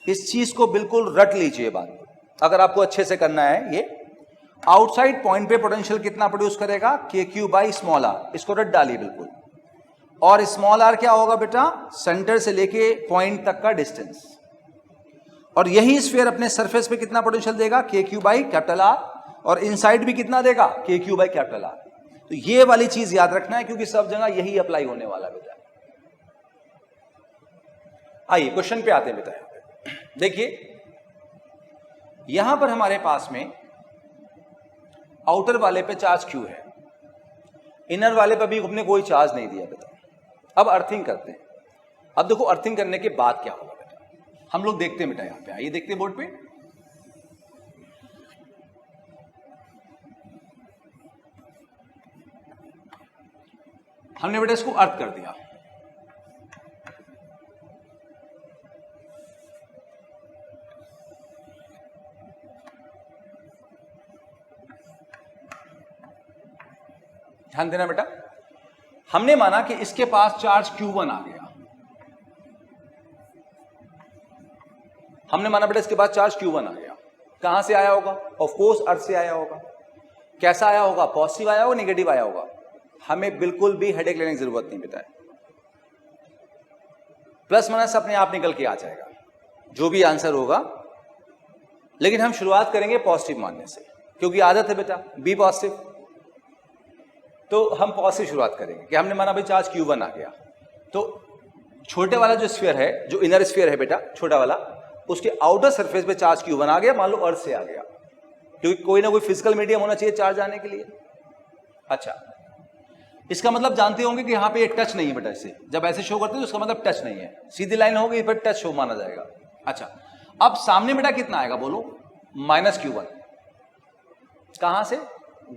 इस चीज को बिल्कुल रट लीजिए बात, अगर आपको अच्छे से करना है। ये आउटसाइड पॉइंट पे पोटेंशियल कितना प्रोड्यूस करेगा, के क्यू बाई स्मॉल आर, इसको रट डालिए बिल्कुल। और स्मॉल आर क्या होगा बेटा, सेंटर से लेके पॉइंट तक का डिस्टेंस। और यही स्फीयर अपने सरफेस पे कितना पोटेंशियल देगा, के क्यू बाई कैपिटल आर, और इनसाइड भी कितना देगा, के क्यू बाई कैपिटल आर। तो ये वाली चीज याद रखना है क्योंकि सब जगह यही अप्लाई होने वाला बेटा। आइए क्वेश्चन पे आते हैं बेटा। देखिए यहां पर हमारे पास में आउटर वाले पे चार्ज क्यू है, इनर वाले पे भी हमने कोई चार्ज नहीं दिया बेटा। अब अर्थिंग करते हैं। अब देखो अर्थिंग करने के बाद क्या होगा बेटा, हम लोग देखते हैं बेटा। यहां पे आइए देखते हैं बोर्ड पे। हमने बेटा इसको अर्थ कर दिया। ध्यान देना बेटा, हमने माना कि इसके पास चार्ज Q1 आ गया, हमने माना बेटा इसके पास चार्ज Q1 आ गया। कहां से आया होगा? ऑफ कोर्स अर्थ से आया होगा। कैसा आया होगा? पॉजिटिव आया होगा, नेगेटिव आया होगा? हमें बिल्कुल भी हेडेक लेने की जरूरत नहीं बेटा, प्लस माइनस अपने आप निकल के आ जाएगा जो भी आंसर होगा। लेकिन हम शुरुआत करेंगे पॉजिटिव मानने से, क्योंकि आदत है बेटा बी पॉजिटिव। तो हम पॉजिटिव शुरुआत करेंगे कि हमने माना भाई चार्ज Q1 आ गया, तो छोटे वाला जो स्फीयर है, जो इनर स्फीयर है बेटा छोटा वाला, उसके आउटर सरफेस पे चार्ज Q1 आ गया, मान लो अर्थ से आ गया, क्योंकि कोई ना कोई फिजिकल मीडियम होना चाहिए चार्ज आने के लिए। अच्छा, इसका मतलब जानते होंगे कि यहां पे एक टच नहीं है बेटा, इससे जब ऐसे शो करते हैं तो उसका मतलब टच नहीं है, सीधी लाइन होगी फिर टच शो माना जाएगा। अच्छा, अब सामने बेटा कितना आएगा बोलो? -Q1। कहां से?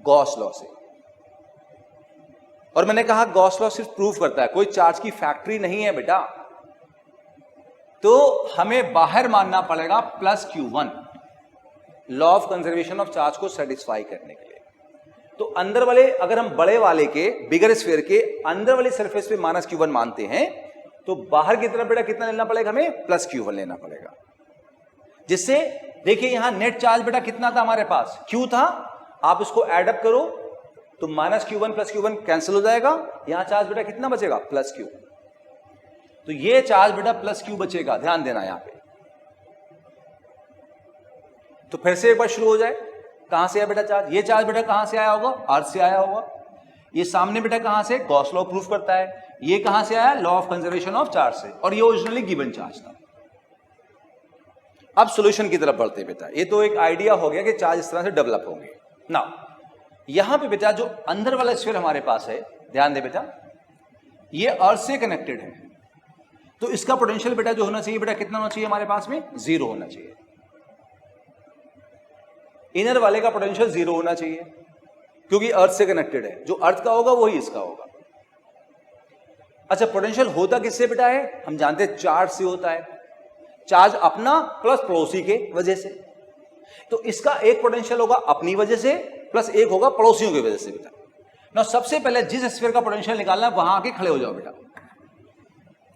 गॉस लॉ से। और मैंने कहा गॉस लॉ सिर्फ प्रूफ करता है, कोई चार्ज की फैक्ट्री नहीं है बेटा, तो हमें बाहर मानना पड़ेगा +Q1 law of conservation of charge को सेटिस्फाई करने के लिए। तो अंदर वाले, अगर हम बड़े वाले के, बिगर स्फीयर के अंदर वाले सरफेस पे -Q1 मानते हैं, तो बाहर की तरफ बेटा कितना लेना पड़ेगा? हमें +Q1 लेना पड़ेगा। जिससे देखिए यहां नेट चार्ज बेटा कितना था हमारे पास? Q था। आप इसको एड अप करो तो -Q1 +Q1 कैंसिल हो जाएगा, यहां चार्ज बेटा कितना बचेगा? +Q। तो ये चार्ज बेटा +Q बचेगा, ध्यान देना यहां पे। तो फिर से एक बार शुरू हो जाए, कहां से आया बेटा चार्ज? ये चार्ज बेटा कहां से आया होगा? अर्थ से आया होगा। ये सामने बेटा कहां से? गॉस लॉ प्रूफ करता है। ये कहां से आया? Law of conservation of charge से, और ये ओरिजिनली गिवन चार्ज था। अब सॉल्यूशन की तरफ बढ़ते बेटा, ये तो एक आइडिया हो गया कि चार्ज इस तरह से डेवलप होंगे। नाउ यहां पे बेटा जो अंदर वाला स्फीयर हमारे पास है, ध्यान दे बेटा, ये अर्थ से कनेक्टेड है, तो इसका पोटेंशियल बेटा जो होना चाहिए बेटा कितना होना चाहिए हमारे पास में? 0 होना चाहिए। इनर वाले का पोटेंशियल 0 होना चाहिए, क्योंकि अर्थ से कनेक्टेड है, जो अर्थ का होगा वही इसका होगा। अच्छा, पोटेंशियल होता किससे बेटा है? हम जानते हैं चार्ज से होता है, चार्ज अपना प्लस पड़ोसी के वजह से। तो इसका एक पोटेंशियल होगा अपनी वजह से, प्लस एक होगा पड़ोसियों की वजह से बेटा। ना सबसे पहले जिस स्फीयर का पोटेंशियल निकालना है वहां आके खड़े हो जाओ बेटा।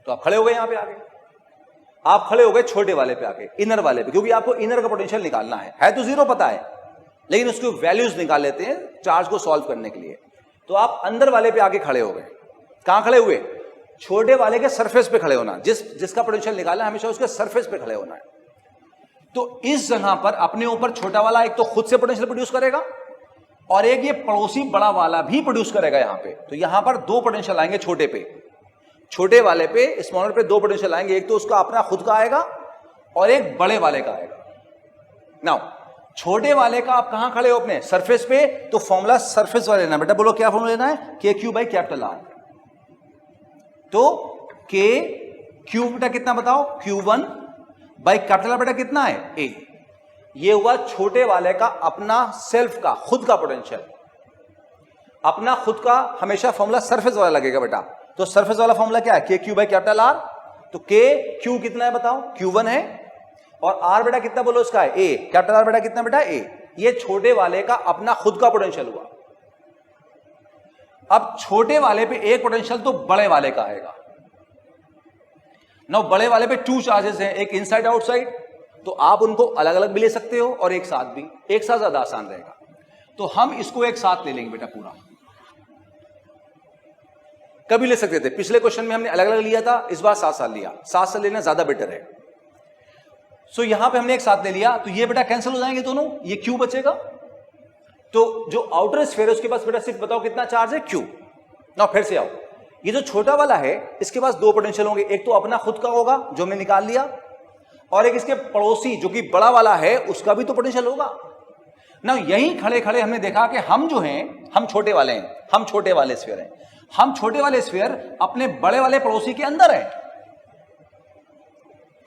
तो आप खड़े हो गए यहां पे आके, आप खड़े हो गए छोटे वाले पे आके, इनर वाले पे, क्योंकि आपको इनर का पोटेंशियल निकालना है तो 0 पता है, लेकिन उसकी वैल्यूज निकाल लेते हैं चार्ज को सॉल्व करने के लिए। तो आप अंदर वाले पे आके खड़े हो गए। कहां खड़े हुए? छोटे वाले के सरफेस पे खड़े होना, जिसका पोटेंशियल निकालना है हमेशा उसके सरफेस पे खड़े होना है। तो इस जगह पर अपने ऊपर छोटा वाला एक तो खुद से पोटेंशियल प्रोड्यूस करेगा, और एक ये पड़ोसी बड़ा वाला भी प्रोड्यूस करेगा यहां पे। तो यहां पर 2 पोटेंशियल आएंगे छोटे पे, छोटे वाले पे, स्मॉलर पे 2 पोटेंशियल आएंगे, एक तो उसका अपना खुद का आएगा और एक बड़े वाले का आएगा। नाउ छोटे वाले का आप कहां खड़े हो? अपने सरफेस पे, तो फॉर्मूला सरफेस वाले लेना बेटा। बोलो क्या फॉर्मूला लेना है? KQ/R। तो KQ बेटा कितना बताओ? Q1/R बेटा कितना है? A। ये हुआ छोटे वाले का अपना सेल्फ का, खुद का पोटेंशियल। अपना खुद का हमेशा फॉर्मूला सरफेस वाला लगेगा बेटा। तो सरफेस वाला फॉर्मूला क्या है? KQ/R। तो KQ कितना है बताओ? Q1 है, और R बेटा कितना बोलो उसका है? A। R बेटा कितना बेटा? A। ये छोटे वाले का अपना खुद का पोटेंशियल हुआ। अब छोटे वाले पे एक पोटेंशियल तो बड़े वाले का आएगा। नाउ बड़े वाले पे 2 चार्जेस हैं, एक इनसाइड आउटसाइड, तो आप उनको अलग अलग भी ले सकते हो और एक साथ भी, एक साथ ज्यादा आसान रहेगा। तो हम इसको एक साथ ले लेंगे बेटा पूरा। कभी ले सकते थे, पिछले क्वेश्चन में हमने अलग अलग लिया था, इस बार साथ साथ लिया। साथ साथ लेना ज्यादा बेटर है। सो यहां पे हमने एक साथ ले लिया, तो ये बेटा कैंसिल हो जाएंगे दोनों, ये Q बचेगा। तो जो आउटर स्फीयर है उसके पास बेटा सिर्फ बताओ कितना चार्ज है? Q। ना फिर से आओ, ये जो छोटा वाला है इसके पास 2 पोटेंशियल होंगे, एक तो अपना खुद का होगा जो हमने निकाल लिया, और एक इसके पड़ोसी जो कि बड़ा वाला है उसका भी तो पोटेंशियल होगा ना। यहीं खड़े खड़े हमने देखा कि हम जो हैं, हम छोटे वाले हैं, हम छोटे वाले स्फीयर हैं, हम छोटे वाले स्फीयर अपने बड़े वाले पड़ोसी के अंदर है।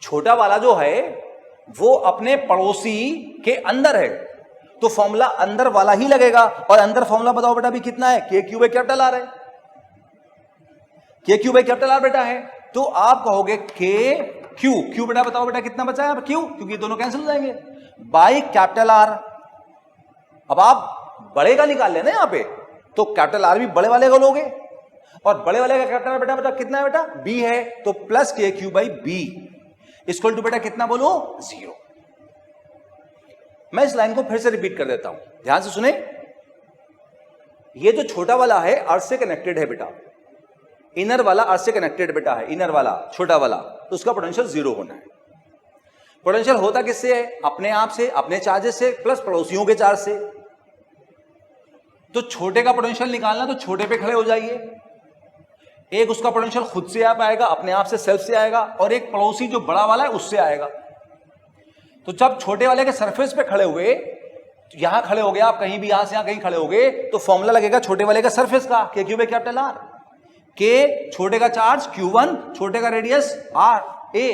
छोटा वाला जो है वो अपने पड़ोसी के अंदर है, तो फॉर्मूला अंदर वाला ही लगेगा। और अंदर फॉर्मूला बताओ बेटा भी कितना है? KQ/R है, KQ/R बेटा है। तो आप कहोगे Q बेटा बताओ बेटा कितना बचा है? Q, क्योंकि दोनों कैंसिल हो जाएंगे, बाई R। अब आप बड़े का निकाल लेना यहां पे, तो कैपिटल आर भी बड़े वाले का लोगे, और बड़े वाले का कैपिटल बेटा बेटा कितना है बेटा, बी है, तो plus k Q by B equal to बेटा कितना बोलो, 0। मैं इस लाइन को फिर से रिपीट कर देता हूं, ध्यान से सुने। ये जो छोटा वाला है अर्थ से कनेक्टेड है बेटा, इनर वाला अर्थ से कनेक्टेड बेटा है, इनर वाला छोटा वाला, तो उसका पोटेंशियल 0 होना है। पोटेंशियल होता किससे है, अपने आप से, अपने चार्जेस से प्लस पड़ोसियों के चार्ज से। तो छोटे का पोटेंशियल निकालना तो छोटे पे खड़े हो जाइए, एक उसका पोटेंशियल खुद से आ पाएगा, अपने आप से, सेल्फ से आएगा, और एक पड़ोसी जो बड़ा वाला है उससे आएगा। तो जब छोटे वाले के सरफेस पे खड़े हुए, तो यहां खड़े हो गए आप, कहीं भी यहां से यहां कहीं खड़े हो गए, तो फॉर्मूला लगेगा छोटे वाले का सरफेस का, के क्यू बाई कैपिटल आर। के छोटे का चार्ज Q1, छोटे का रेडियस आर ए,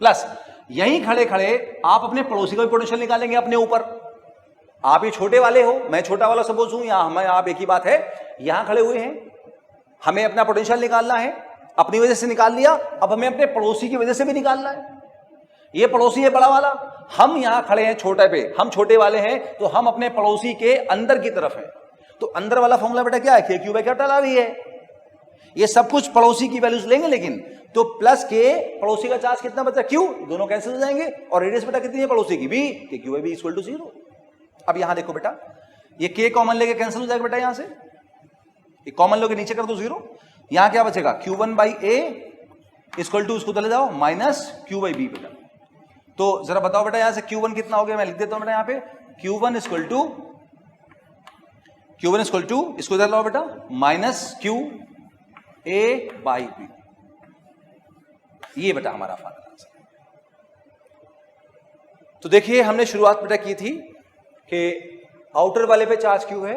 प्लस यहीं खड़े खड़े आप अपने पड़ोसी का भी पोटेंशियल निकालेंगे अपने ऊपर। आप ये छोटे वाले हो, मैं छोटा वाला सपोज हूं, यहां हमें आप एक ही बात है, यहां खड़े हुए हैं, हमें अपना पोटेंशियल निकालना है, अपनी वजह से निकाल लिया, अब हमें अपने पड़ोसी की वजह से भी निकालना है। ये पड़ोसी है बड़ा वाला, हम यहां खड़े हैं छोटे पे, हम छोटे वाले हैं, तो हम अपने पड़ोसी के अंदर की तरफ हैं। तो अंदर वाला फॉर्मूला बेटा क्या है, के क्यू बाई कैपिटल आर ही है। ये सब कुछ पड़ोसी की वैल्यूज लेंगे, लेकिन तो प्लस के पड़ोसी का चार्ज कितना बचा, क्यू, दोनों कैंसिल हो जाएंगे, और रेडियस बेटा कितनी है पड़ोसी की, B, K Q by B equal to 0। अब यहां देखो बेटा, ये के कॉमन लेके कैंसिल हो जाएगा बेटा, यहां से ये कॉमन लोगे नीचे कर दो 0, यहां क्या बचेगा, Q1 by A equal to, उसको चले जाओ माइनस क्यू बाई बी बेटा। तो जरा बताओ बेटा यहां से Q1 कितना हो गया, मैं लिख देता हूं बेटा यहां पे, Q1 इक्वल टू इसको इधर लाओ बेटा, minus Q A by B. ये बेटा हमारा फाइनल आंसर। तो देखिए हमने शुरुआत बेटा की थी कि आउटर वाले पे चार्ज क्यू है,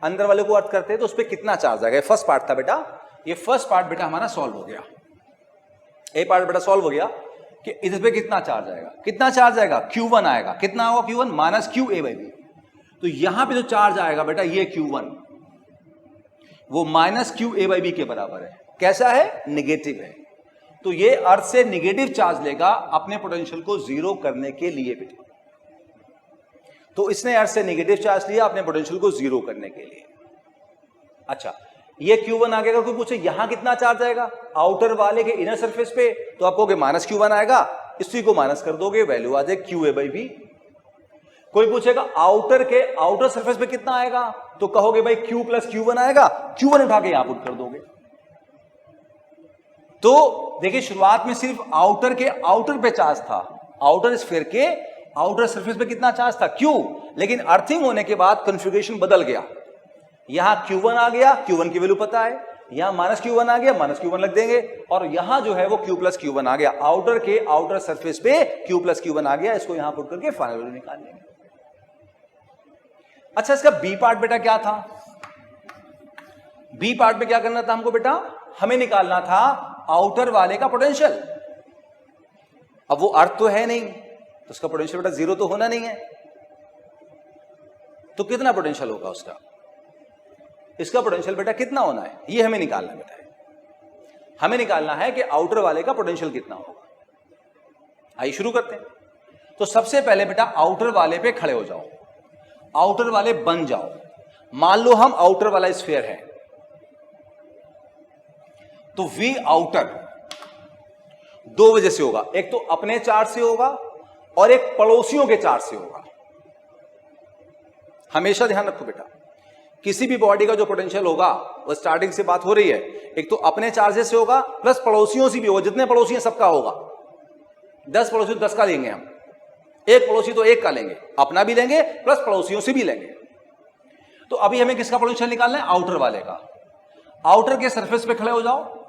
अंदर वाले को अर्थ करते हैं तो उस पर कितना चार्ज आएगा। फर्स्ट पार्ट था बेटा, ये फर्स्ट पार्ट बेटा हमारा सॉल्व हो गया, ए पार्ट बेटा सॉल्व हो गया कि इस पे कितना चार्ज आएगा, कितना चार्ज आएगा, Q1 आएगा, कितना होगा Q1 minus Q A by B. तो यहां पे जो चार्ज आएगा बेटा ये Q1 वो minus Q A by B के बराबर है। कैसा है, निगेटिव है। तो ये अर्थ से निगेटिव चार्ज लेगा अपने पोटेंशियल को 0 करने के लिए बेटा। तो इसने अर्थ से निगेटिव चार्ज लिया अपने पोटेंशियल को 0 करने के लिए। अच्छा, ये Q1 आगे अगर कोई पूछे यहां कितना चार्ज आएगा आउटर वाले के इनर सरफेस पे, तो आप कहोगे माइनस Q1 आएगा, इसी को माइनस कर दोगे, वैल्यू आ जाएगी क्यू ए बाई बी। कोई पूछेगा आउटर के आउटर सरफेस पे कितना आएगा, तो कहोगे भाई Q प्लस Q1 आएगा, Q1 उठा के यहां पुट कर दोगे। तो देखिए शुरुआत में सिर्फ आउटर के आउटर पे चार्ज था, आउटर स्फीयर के आउटर सरफेस पे कितना चार्ज था, Q, लेकिन अर्थिंग होने के बाद कॉन्फ़िगरेशन बदल गया, यहां Q1 आ गया, Q1 की वैल्यू पता है, यहां माइनस Q1 आ गया, माइनस Q1 लग देंगे, और यहां जो है वो Q प्लस Q1 आ गया, आउटर के आउटर सरफेस पे Q प्लस Q1 आ गया, इसको यहां पुट करके फाइनल वैल्यू निकाल लेंगे। अच्छा, इसका बी पार्ट बेटा क्या था, बी पार्ट में क्या करना था हमको बेटा, हमें निकालना था आउटर वाले का पोटेंशियल। अब वो अर्थ तो है नहीं, तो उसका पोटेंशियल बेटा 0 तो होना नहीं है, तो कितना पोटेंशियल होगा उसका, इसका पोटेंशियल बेटा कितना होना है, ये हमें निकालना है बेटा। हमें निकालना है कि आउटर वाले का पोटेंशियल कितना होगा। आइए शुरू करते हैं। तो सबसे पहले बेटा आउटर वाले पे खड़े हो जाओ, आउटर वाले बन जाओ। मान लो हम आउटर वाला स्फीयर है, तो वी आउटर दो वजह से होगा, एक तो अपने चार्ज से होगा और एक पड़ोसियों के चार्ज से होगा। हमेशा ध्यान रखो बेटा, किसी भी बॉडी का जो पोटेंशियल होगा वो स्टार्टिंग से बात हो रही है, एक तो अपने चार्जेस से होगा प्लस पड़ोसियों से भी होगा, जितने पड़ोसी हैं सबका होगा। 10 पड़ोसी तो 10 का लेंगे हम, एक पड़ोसी तो 1 का लेंगे, अपना भी लेंगे प्लस पड़ोसियों से भी लेंगे। तो अभी हमें किसका पोटेंशियल निकालना है, आउटर वाले का। आउटर के सरफेस पे खड़े हो जाओ,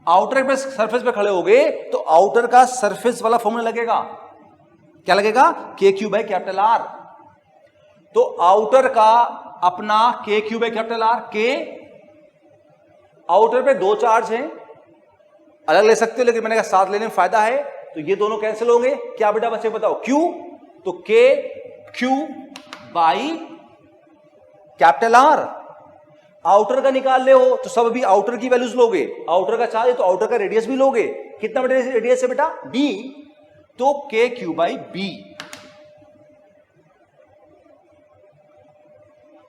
आउटर पे सरफेस पे खड़े हो गए तो आउटर का सरफेस वाला फॉर्मूला लगेगा, क्या लगेगा, के क्यू बाई कैपिटल आर। तो आउटर का अपना के क्यू बाई कैपिटल आर, के आउटर पे 2 चार्ज हैं, अलग ले सकते हो लेकिन मैंने कहा साथ लेने में फायदा है, तो ये दोनों कैंसिल होंगे, क्या बेटा बचे बताओ, क्यू, तो के Q by capital are. Outer का निकाल ले हो तो सब भी आउटर की वैल्यूज लोगे, आउटर का चार्ज है तो आउटर का रेडियस भी लोगे, कितना बेटा रेडियस है बेटा, बी, तो के क्यू बाई बी।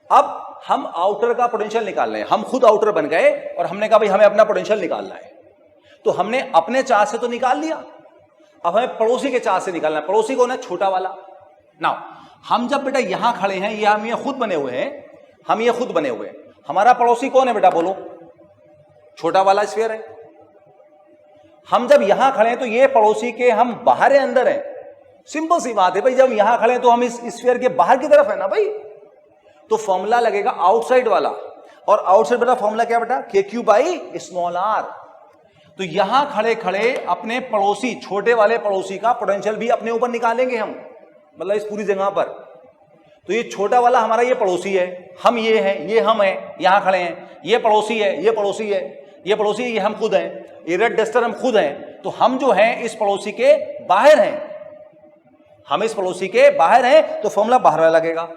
अब हम आउटर का पोटेंशियल निकाल रहे हैं, हम खुद आउटर बन गए और हमने कहा भाई हमें अपना पोटेंशियल निकालना है, तो हमने अपने चार्ज से तो निकाल लिया, अब हमें पड़ोसी के चार्ज से निकालना है। पड़ोसी कौन है? छोटा वाला। नाउ हम जब बेटा यहां खड़े हैं, ये हम ये खुद बने हुए हैं, हम ये खुद बने हुए हैं, हमारा पड़ोसी कौन है बेटा बोलो? छोटा वाला स्फीयर है। हम जब यहां खड़े हैं तो ये पड़ोसी के हम बाहर है अंदर है? सिंपल सी बात है भाई, जब यहां खड़े हैं तो हम इस स्फीयर के बाहर की तरफ है ना भाई, तो फॉर्मूला लगेगा आउटसाइड वाला, और आउटसाइड बेटा फॉर्मूला क्या बेटा? के क्यू बाई स्मॉल आर। तो यहां खड़े खड़े अपने पड़ोसी, छोटे वाले पड़ोसी का पोटेंशियल भी अपने ऊपर निकालेंगे हम, मतलब इस पूरी जगह पर। तो ये छोटा वाला हमारा ये पड़ोसी है, हम ये हैं, ये हम हैं, यहां खड़े हैं, ये पड़ोसी है, ये पड़ोसी है, ये पड़ोसी है, ये हम खुद हैं, ये रेड डस्टर हम खुद हैं। तो हम जो हैं इस पड़ोसी के बाहर हैं, हम इस पड़ोसी के बाहर हैं, तो फॉर्मूला बाहर वाला लगेगा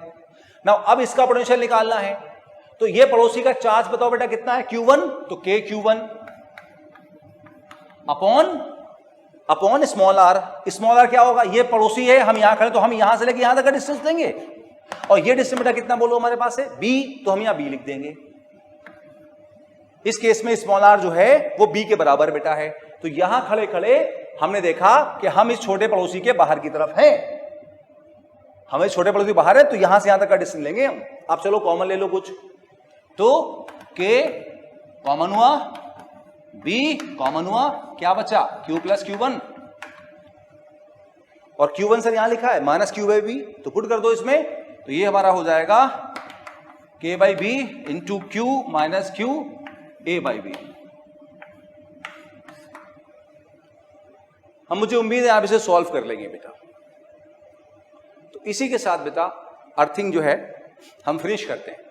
ना। अब इसका पोटेंशियल निकालना है, तो ये पड़ोसी का चार्ज बताओ बेटा कितना है? Q1, तो K Q1 upon small R. Small R क्या होगा? ये पड़ोसी है, हम यहां खड़े, तो हम यहां से लेके यहां तक का डिस्टेंस लेंगे, और ये डिस्टेंस बेटा कितना बोलो हमारे पास है? B, तो हम यहां B लिख देंगे। इस केस में स्मॉल आर जो है वो B के बराबर बेटा है। तो यहां खड़े खड़े हमने देखा कि हम इस छोटे पड़ोसी के बाहर की तरफ हैं, हमें छोटे पड़ोसी बाहर है, तो यहां से यहां तक का डिस्टेंस लेंगे हम। आप चलो कॉमन ले लो कुछ, तो K कॉमन हुआ, B कॉमन हुआ, क्या बचा? Q प्लस Q1, और Q1 सर यहां लिखा है माइनस Q बाई B, तो पुट कर दो इसमें, तो ये हमारा हो जाएगा K by B into Q minus Q A by B। हम, मुझे उम्मीद है आप इसे सॉल्व कर लेंगे बेटा। तो इसी के साथ बेटा अर्थिंग जो है हम फिनिश करते हैं।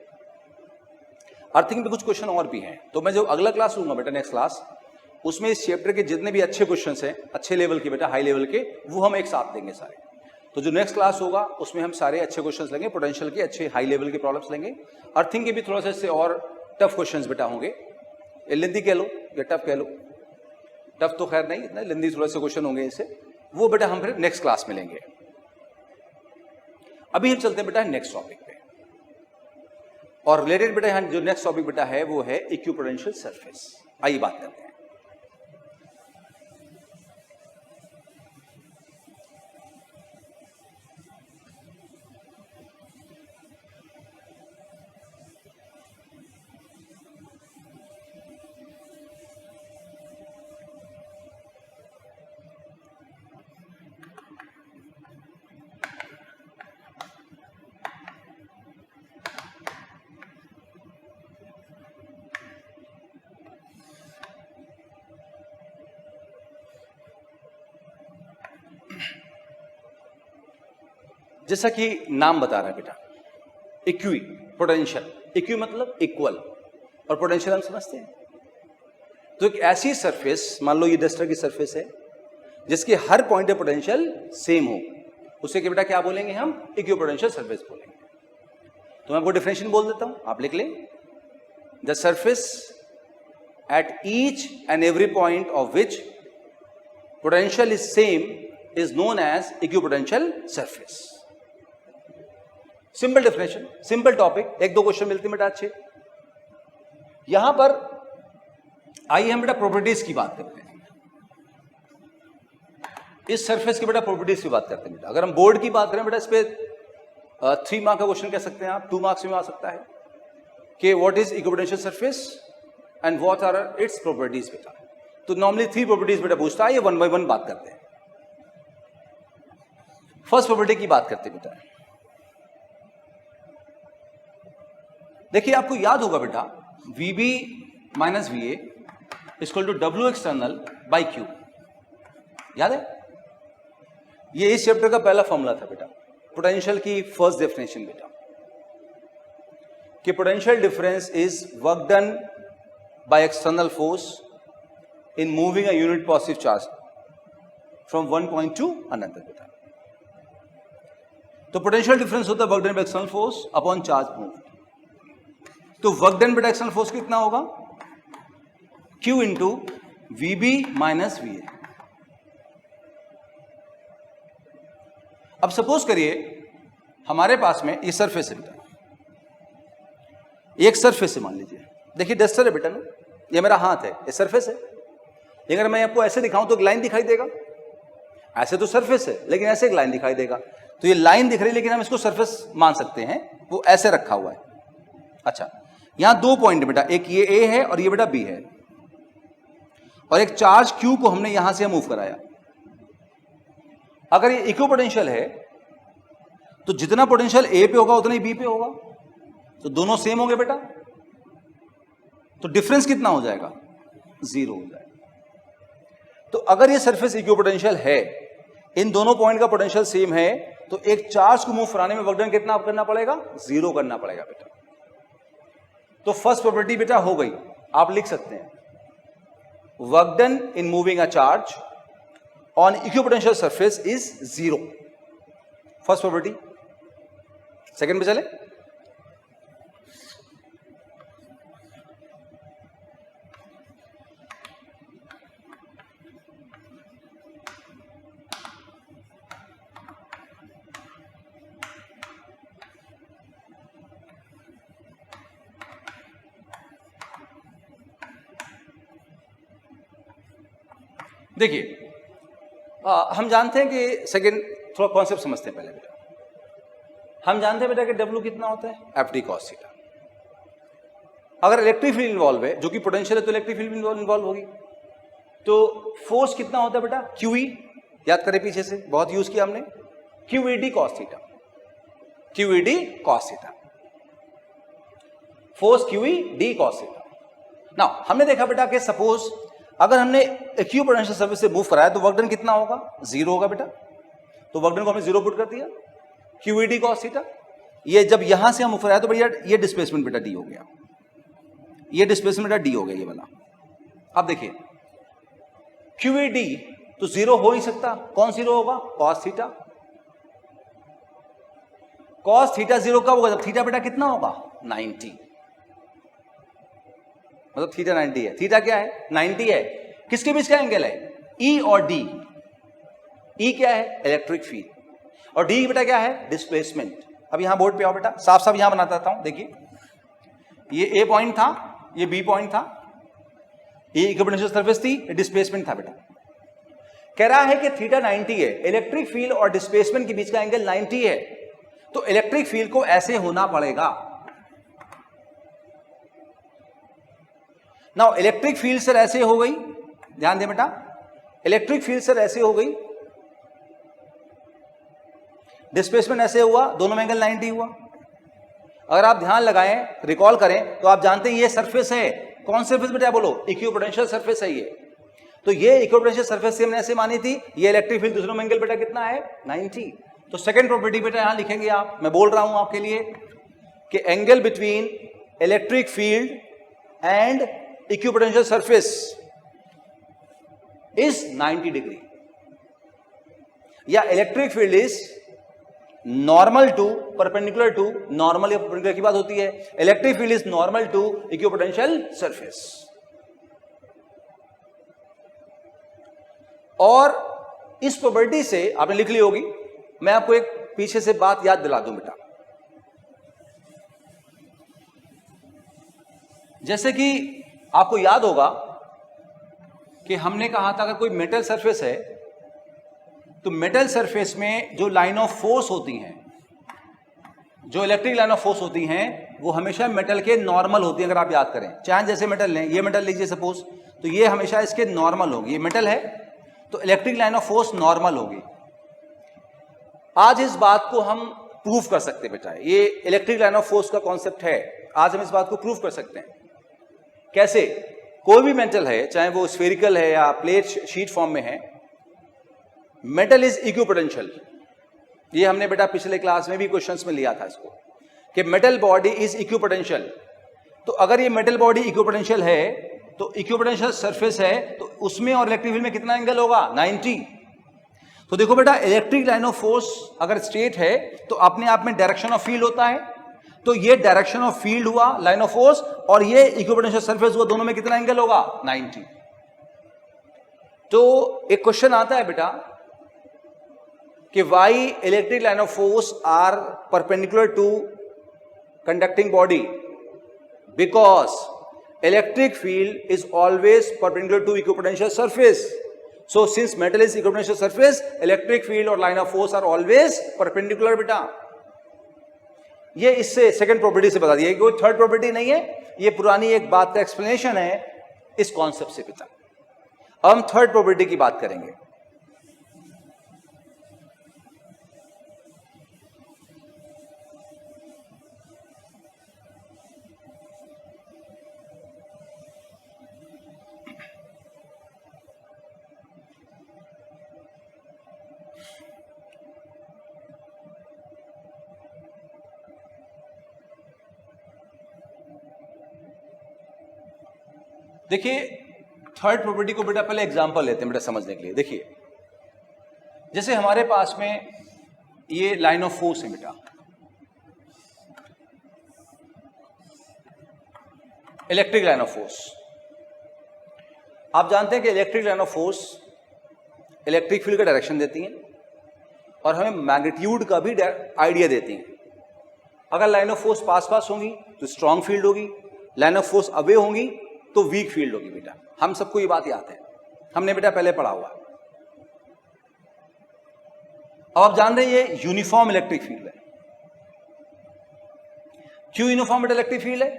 अर्थिंग पे कुछ क्वेश्चन और भी हैं, तो मैं जो अगला क्लास लूंगा बेटा, नेक्स्ट क्लास, उसमें इस चैप्टर के जितने भी अच्छे क्वेश्चंस हैं, अच्छे लेवल के बेटा, हाई लेवल के, वो हम एक साथ देंगे सारे। तो जो नेक्स्ट क्लास होगा उसमें हम सारे अच्छे क्वेश्चंस लेंगे, पोटेंशियल के अच्छे हाई लेवल के प्रॉब्लम्स लेंगे। अर्थिंग के भी थोड़ा सा इससे और टफ क्वेश्चंस बेटा होंगे, लेंदी कह लो या टफ कह लो, टफ तो खैर नहीं, इतना लेंदी थोड़ा से क्वेश्चन होंगे इससे, वो बेटा हम फिर नेक्स्ट क्लास में लेंगे। अभी हम चलते हैं बेटा नेक्स्ट टॉपिक पे, और रिलेटेड बेटा यहाँ जो नेक्स्ट टॉपिक बेटा है वो है इक्विपोटेंशियल सरफेस। आइए बात करते हैं। जैसा कि नाम बता रहा है बेटा, इक्वी पोटेंशियल, इक्वी मतलब इक्वल, और पोटेंशियल हम समझते हैं। तो एक ऐसी सरफेस, मान लो ये डस्टर की सरफेस है, जिसके हर पॉइंट पे पोटेंशियल सेम हो, उसे कि बेटा क्या बोलेंगे हम? इक्वी पोटेंशियल सरफेस बोलेंगे। तो मैं आपको डिफिनेशन बोल देता हूं, आप लिख लें। The surface at each and every point of which potential is same is known as equipotential surface. Simple definition, simple topic, एक दो क्वेश्चन मिलते हैं बेटा अच्छे। यहां पर आइए हम बेटा प्रॉपर्टीज की बात करते हैं, इस सरफेस की बेटा प्रॉपर्टीज की बात करते हैं बेटा। अगर हम बोर्ड की बात करें बेटा, इस पे 3 मार्क का क्वेश्चन कह सकते हैं आप, 2 मार्क्स में आ सकता है कि what is equipotential surface and what are its properties बेटा। तो नॉर्मली 3 प्रॉपर्टीज बेटा पूछता है, ये 1 बाय 1 बात करते हैं। फर्स्ट प्रॉपर्टी की बात करते हैं बेटा। देखिए आपको याद होगा बेटा, VB minus VA equal to W external by Q, याद है? ये इस चैप्टर का पहला फॉर्मूला था बेटा, पोटेंशियल की फर्स्ट डेफिनेशन बेटा, कि potential difference is work done by external force in moving a unit positive charge from one point to another बेटा। तो पोटेंशियल डिफरेंस होता है work done by external force upon charge move. तो work done by external force कितना होगा? Q into VB minus VA। अब suppose करिए हमारे पास में ये सरफेस है बेटा, एक सरफेस है, मान लीजिए, देखिए डस्टर है बेटा ना, ये मेरा हाथ है, ये सरफेस है। अगर मैं आपको ऐसे दिखाऊं तो एक लाइन दिखाई देगा, ऐसे तो सरफेस है लेकिन ऐसे एक लाइन दिखाई देगा, तो ये लाइन दिख रही है लेकिन हम इसको सरफेस मान सकते हैं, वो ऐसे रखा हुआ है। अच्छा, यहां 2 पॉइंट बेटा, एक ये ए है और ये बेटा बी है, और एक चार्ज क्यू को हमने यहां से मूव कराया। अगर ये इक्विपोटेंशियल है तो जितना पोटेंशियल ए पे होगा उतना ही बी पे होगा, तो दोनों सेम होंगे बेटा, तो डिफरेंस कितना हो जाएगा? 0 हो जाएगा। तो अगर ये सरफेस इक्विपोटेंशियल है, इन दोनों पॉइंट का पोटेंशियल सेम है, तो एक चार्ज को मूव कराने में वर्क डन कितना करना पड़ेगा? 0 करना पड़ेगा बेटा। तो फर्स्ट प्रॉपर्टी बेटा हो गई, आप लिख सकते हैं work done in moving a charge on equipotential surface is 0, first property. Second पे चले, देखिए हम जानते हैं कि सेकंड थोड़ा कॉन्सेप्ट समझते हैं पहले बेटा। हम जानते हैं बेटा कि W कितना होता है? FD cos theta. अगर इलेक्ट्रिक फील्ड इन्वॉल्व है, जो कि पोटेंशियल है, तो इलेक्ट्रिक फील्ड इन्वॉल्व होगी, तो फोर्स कितना होता है बेटा? QE, याद करें पीछे से बहुत यूज किया हमने, QED cos theta, QED cos theta, force QED cos theta. Now हमने देखा बेटा कि सपोज अगर हमने इक्विपोटेंशियल सरफेस से मूव कराया तो वर्क डन कितना होगा? 0 होगा बेटा, तो वर्क डन को हमने 0 पुट कर दिया, QED cos थीटा। ये जब यहां से हम मूव कराया तो भैया ये डिस्प्लेसमेंट बेटा D हो गया, ये डिस्प्लेसमेंट बेटा D हो गया ये वाला। अब देखिए QED तो 0 हो ही सकता, कौन 0 होगा? cos theta. cos थीटा 0 कब होगा? जब थीटा बेटा कितना होगा? 90, मतलब थीटा 90 है। थीटा क्या है? 90 है। किसके बीच का एंगल है? E और D। E क्या है? इलेक्ट्रिक फील्ड, और D बेटा क्या है? डिस्प्लेसमेंट। अब यहां बोर्ड पे आओ बेटा, साफ साफ यहां बनाता था हूं, देखिए ये A पॉइंट था, ये B पॉइंट था, ये इक्विपोटेंशियल सरफेस थी, ये डिस्प्लेसमेंट था बेटा। कह रहा है कि थीटा 90 है, इलेक्ट्रिक फील्ड और डिस्प्लेसमेंट के बीच का एंगल 90 है, तो इलेक्ट्रिक फील्ड को ऐसे होना पड़ेगा। नाउ इलेक्ट्रिक फील्ड सर ऐसे हो गई, ध्यान दे बेटा, इलेक्ट्रिक फील्ड सर ऐसे हो गई, डिस्प्लेसमेंट ऐसे हुआ, दोनों में एंगल 90 हुआ। अगर आप ध्यान लगाएं, रिकॉल करें, तो आप जानते हैं ये सरफेस है, कौन सरफेस बेटा? बोलो, इक्विपोटेंशियल सरफेस है ये। तो ये इक्विपोटेंशियल सरफेस से हमने ऐसे मानी थी, ये इलेक्ट्रिक फील्ड दूसरों में एंगल बेटा कितना है? 90। तो सेकंड प्रॉपर्टी बेटा यहां लिखेंगे आप, मैं बोल रहा हूं आपके लिए कि angle between electric field and equipotential surface is 90 degree, या electric field is normal to perpendicular to, normal या परपेंडिकुलर की बात होती है, electric field is normal to equipotential surface. और इस प्रॉपर्टी से आपने लिख ली होगी, मैं आपको एक पीछे से बात याद दिला दूं बेटा। जैसे कि आपको याद होगा कि हमने कहा था अगर कोई मेटल सरफेस है तो मेटल सरफेस में जो लाइन ऑफ फोर्स होती हैं, जो इलेक्ट्रिक लाइन ऑफ फोर्स होती हैं, वो हमेशा मेटल के नॉर्मल होती हैं। अगर आप याद करें, चाहे जैसे मेटल लें, ये मेटल लीजिए सपोज, तो ये हमेशा इसके नॉर्मल होगी, ये मेटल है तो electric line of force normal होगी। आज इस बात को हम प्रूफ कर सकते हैं बेटा, ये इलेक्ट्रिक लाइन ऑफ फोर्स का कॉन्सेप्ट है, आज हम इस बात को प्रूफ कर सकते हैं। कैसे? कोई भी मेटल है, चाहे वो स्फेरिकल है या प्लेट शीट फॉर्म में है, मेटल इज इक्विपोटेंशियल। ये हमने बेटा पिछले क्लास में भी क्वेश्चंस में लिया था इसको, कि मेटल बॉडी इज इक्विपोटेंशियल। तो अगर ये मेटल बॉडी इक्विपोटेंशियल है तो इक्विपोटेंशियल सरफेस है, तो उसमें और इलेक्ट्रिक फील्ड में कितना एंगल होगा? 90। तो देखो बेटा, इलेक्ट्रिक लाइन ऑफ फोर्स अगर स्ट्रेट है तो अपने आप में डायरेक्शन ऑफ फील्ड होता है, तो ये डायरेक्शन ऑफ फील्ड हुआ, लाइन ऑफ फोर्स, और ये इक्विपोटेंशियल सरफेस हुआ, दोनों में कितना एंगल होगा? 90। तो एक क्वेश्चन आता है बेटा कि why electric line of force are perpendicular to conducting body Because electric field is always perpendicular to equipotential surface. So since metal is equipotential surface, electric field और line of force are always perpendicular बेटा. ये इससे second property से बता दिया, कोई third property नहीं है, ये पुरानी एक बात का एक्सप्लेनेशन है इस कॉन्सेप्ट से बेटा. अब हम थर्ड प्रॉपर्टी की बात करेंगे. देखिए थर्ड प्रॉपर्टी को बेटा पहले एग्जांपल लेते हैं बेटा समझने के लिए. देखिए जैसे हमारे पास में ये लाइन ऑफ फोर्स है बेटा, इलेक्ट्रिक लाइन ऑफ फोर्स. आप जानते हैं कि electric line of force electric field का डायरेक्शन देती हैं और हमें मैग्नीट्यूड का भी आइडिया देती हैं. अगर लाइन ऑफ फोर्स पास पास होंगी तो स्ट्रांग फील्ड होगी, लाइन ऑफ फोर्स अवे होंगी तो वीक फील्ड होगी बेटा. हम सबको ये बात याद है, हमने बेटा पहले पढ़ा हुआ. अब आप जान रहे हैं ये यूनिफॉर्म इलेक्ट्रिक फील्ड है. क्यों यूनिफॉर्म इलेक्ट्रिक फील्ड है?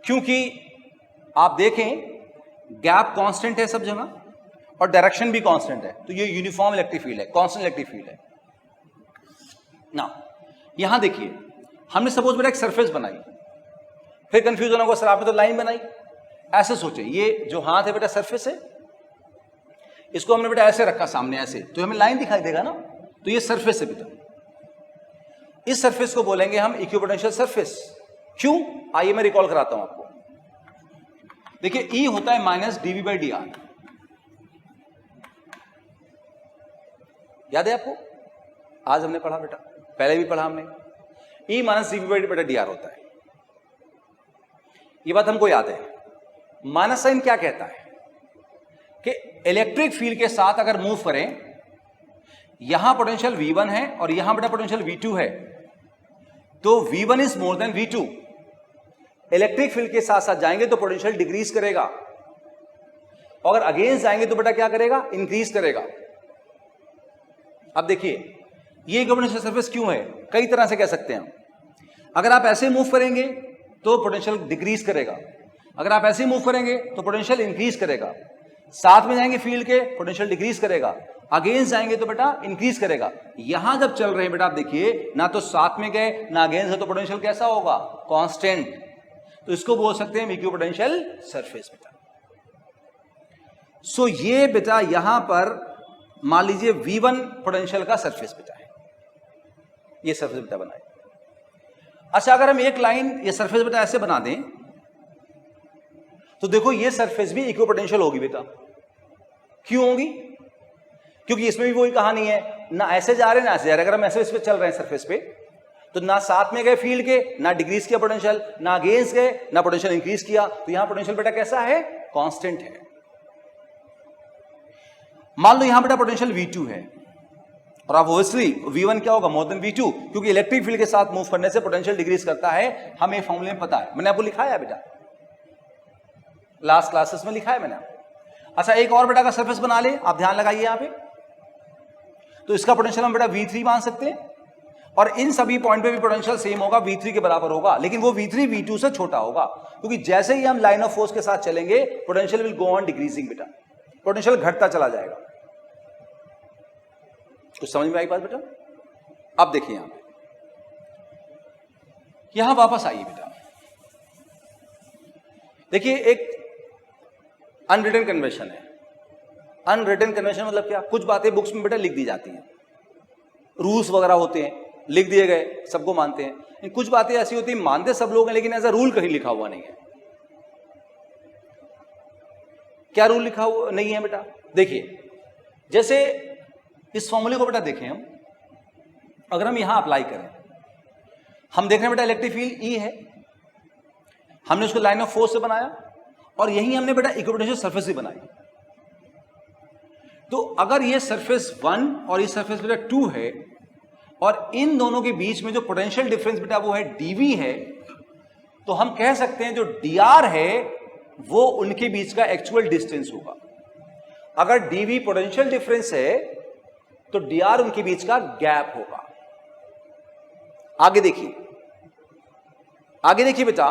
क्योंकि आप देखें गैप कांस्टेंट है सब जगह और डायरेक्शन भी कांस्टेंट है, तो ये यूनिफॉर्म इलेक्ट्रिक फील्ड है, कांस्टेंट इलेक्ट्रिक फील्ड है ना. यहां देखिए हमने सपोज बेटा एक सरफेस बनाई, फिर कंफ्यूज होना होगा सर आपने तो लाइन बनाई. ऐसे सोचे ये जो हाथ है बेटा सरफेस है, इसको हमने बेटा ऐसे रखा सामने ऐसे, तो हमें लाइन दिखाई देगा ना. तो ये सरफेस है बेटा, इस सरफेस को बोलेंगे हम इक्विपोटेंशियल सरफेस. क्यों? आइए मैं रिकॉल कराता हूं आपको. देखिए E होता है माइनस dV बाई dr. याद है आपको? आज हमने पढ़ा बेटा, पहले भी पढ़ा हमने. E माइनस dV बाई बेटा dr होता है, ये बात हमको याद है. माइनस साइन क्या कहता है कि इलेक्ट्रिक फील्ड के साथ अगर मूव करें, यहां पोटेंशियल V1 है और यहां बेटा पोटेंशियल V2 है, तो V1 is more than V2. Electric field के साथ साथ जाएंगे तो पोटेंशियल डिक्रीज करेगा, अगर अगेंस्ट जाएंगे तो बेटा क्या करेगा? इंक्रीज करेगा. अब देखिए ये इक्विपोटेंशियल सरफेस क्यों है, कई तरह से कह सकते हैं. अगर आप ऐसे मूव करेंगे तो पोटेंशियल डिक्रीज करेगा, अगर आप ऐसे मूव करेंगे तो पोटेंशियल इंक्रीज करेगा. साथ में जाएंगे फील्ड के, पोटेंशियल डिक्रीज करेगा, अगेंस्ट जाएंगे तो बेटा इंक्रीज करेगा. यहां जब चल रहे हैं बेटा आप देखिए, ना तो साथ में गए ना अगेंस्ट है, तो पोटेंशियल कैसा होगा? कांस्टेंट. तो इसको बोल सकते हैं इक्विपोटेंशियल सरफेस बेटा. सो ये बेटा यहां पर मान लीजिए V1 पोटेंशियल का सरफेस बेटा है, ये सरफेस बेटा बनाए. अच्छा अगर हम एक लाइन ये सरफेस बेटा ऐसे बना दें तो देखो ये सरफेस भी इक्विपोटेंशियल होगी बेटा. क्यों होगी? क्योंकि इसमें भी वही कहानी है, ना ऐसे जा रहे ना ऐसे जा रहे. अगर हम ऐसे इस पे चल रहे हैं सरफेस पे, तो ना साथ में गए फील्ड के, ना डिक्रीज किया पोटेंशियल, ना अगेंस्ट गए, ना पोटेंशियल इंक्रीज किया. तो यहां पोटेंशियल बेटा कैसा है? कांस्टेंट है. मान लो यहां बेटा पोटेंशियल V2 है और आप ऑब्वियसली V1 क्या होगा? मोर देन V2, क्योंकि इलेक्ट्रिक फील्ड के साथ मूव करने से पोटेंशियल डिक्रीज करता है. हमें फॉर्मूले में पता है, मैंने आपको लिखाया बेटा, लास्ट क्लासेस में लिखा है मैंने. अच्छा एक और बेटा का सरफेस बना ले, आप ध्यान लगाइए यहां पे, तो इसका पोटेंशियल हम बेटा V3 मान सकते हैं और इन सभी पॉइंट पे भी पोटेंशियल सेम होगा, V3 के बराबर होगा. लेकिन वो V3 V2 से छोटा होगा, क्योंकि जैसे ही हम लाइन ऑफ फोर्स के साथ चलेंगे potential will go on decreasing बेटा, पोटेंशियल घटता चला जाएगा. कुछ समझ में आई बात बेटा? अब देखिए यहां वापस आइए बेटा. देखिए एक अनरिटन कन्वेंशन है. अनरिटन कन्वेंशन मतलब क्या? कुछ बातें बुक्स में बेटा लिख दी जाती हैं, रूल्स वगैरह होते हैं, लिख दिए गए, सबको मानते हैं. कुछ बातें ऐसी होती हैं मानते सब लोग हैं, लेकिन ऐसा रूल कहीं लिखा हुआ नहीं है. क्या रूल लिखा हुआ नहीं है बेटा? देखिए जैसे इस फॉर्मूले को बेटा देखें हम, अगर हम यहां अप्लाई करें, हम देख रहे हैं बेटा इलेक्ट्रिक फील्ड E है, हमने उसको लाइन ऑफ फोर्स से बनाया और यही हमने बेटा इक्विपोटेंशियल सरफेस से बनाई. तो अगर ये सरफेस 1 और ये सरफेस बेटा 2 है और इन दोनों के बीच में जो पोटेंशियल डिफरेंस बेटा वो है dV है, तो हम कह सकते हैं जो dr है वो उनके बीच का एक्चुअल डिस्टेंस होगा। अगर dv पोटेंशियल डिफरेंस है तो dr उनके बीच का गैप होगा। आगे देखिए, आगे देखिए बेटा,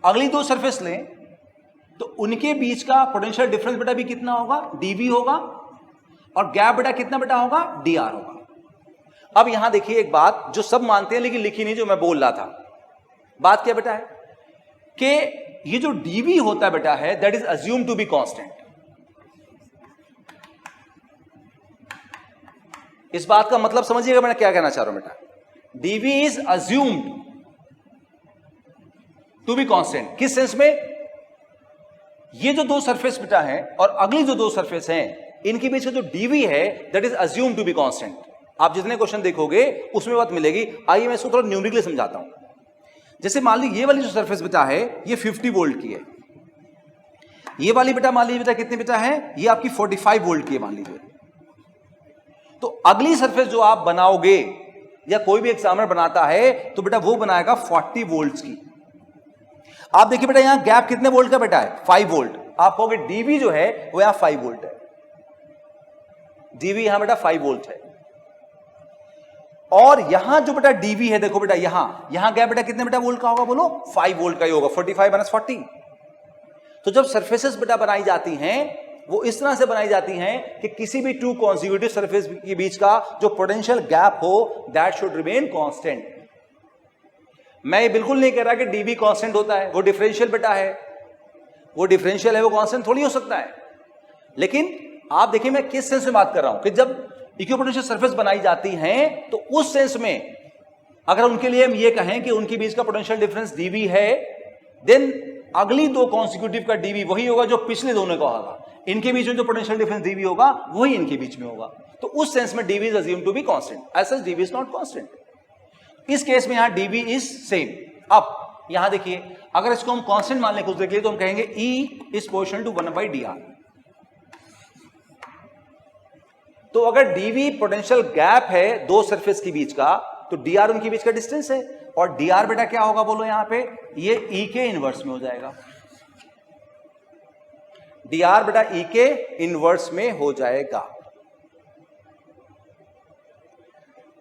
अगली दो सरफेस लें तो उनके बीच का पोटेंशियल डिफरेंस बेटा भी कितना होगा, dv होगा, और गैप बेटा कितना बेटा होगा, dr होगा। अब यहां देखिए एक बात जो सब मानते हैं लेकिन लिखी नहीं, जो मैं बोल रहा था, बात क्या बेटा है कि ये जो dv होता है बेटा है that is assume to be constant. इस बात का मतलब समझिएगा मैं क्या कहना चाह रहा हूं बेटा, dv is assumed to be constant. किस सेंस में, ये जो दो सरफेस बेटा है और अगली जो दो सरफेस हैं इनके बीच का जो dv है that is assumed to be constant. आप जितने क्वेश्चन देखोगे उसमें बात मिलेगी। आइए मैं इसको थोड़ा न्यूमेरिकली समझाता हूं। जैसे मान लीजिए ये वाली जो सरफेस बेटा है ये 50 वोल्ट की है, ये वाली बेटा मान लीजिए बेटा कितने बेटा है, ये आपकी 45 वोल्ट की है मान लीजिए। तो अगली सरफेस जो आप बनाओगे या कोई भी एग्जामिनर बनाता है तो बेटा वो बनाएगा 40 वोल्ट की। आप देखिए बेटा यहां गैप कितने वोल्ट का बेटा है, 5 वोल्ट। आप कहोगे dv जो है वो यहां 5 वोल्ट है, dv यहां बेटा 5 वोल्ट है। और यहां जो बेटा dv है देखो बेटा यहां गैप बेटा कितने बेटा वोल्ट का होगा, बोलो 5 वोल्ट का ही होगा, 45 - 40। तो जब सरफेसेस बेटा बनाई जाती हैं वो इस तरह से बनाई जाती हैं कि किसी भी टू कॉन्जिक्यूटिव सरफेस के बीच का जो पोटेंशियल गैप हो दैट शुड रिमेन कांस्टेंट। मैं ये बिल्कुल नहीं कह रहा कि dv कांस्टेंट होता है, वो डिफरेंशियल बेटा है, वो डिफरेंशियल है, वो कांस्टेंट थोड़ी हो सकता है। लेकिन आप देखिए मैं किस सेंस में बात कर रहा हूं कि जब इक्विपोटेंशियल सरफेस बनाई जाती हैं तो उस सेंस में अगर उनके लिए हम ये कहें कि उनके बीच का पोटेंशियल डिफरेंस dv है, देन अगली दो कॉन्सिक्यूटिव का dv वही होगा जो पिछले दोनों का होगा। इनके बीच में जो पोटेंशियल डिफरेंस dv होगा वही इनके बीच में होगा। तो उस सेंस में dv is assume to be constant, as such dv is not constant. इस केस में यहां dv इज सेम। अब यहां देखिए अगर इसको हम कांस्टेंट मान लें कुछ देख लिए तो हम कहेंगे E is proportional to 1/dr। तो अगर dv पोटेंशियल गैप है दो सरफेस के बीच का तो dr उनके बीच का डिस्टेंस है, और dr बेटा क्या होगा बोलो यहां पे, ये E के इनवर्स में हो जाएगा। dr बेटा E के इनवर्स में हो जाएगा।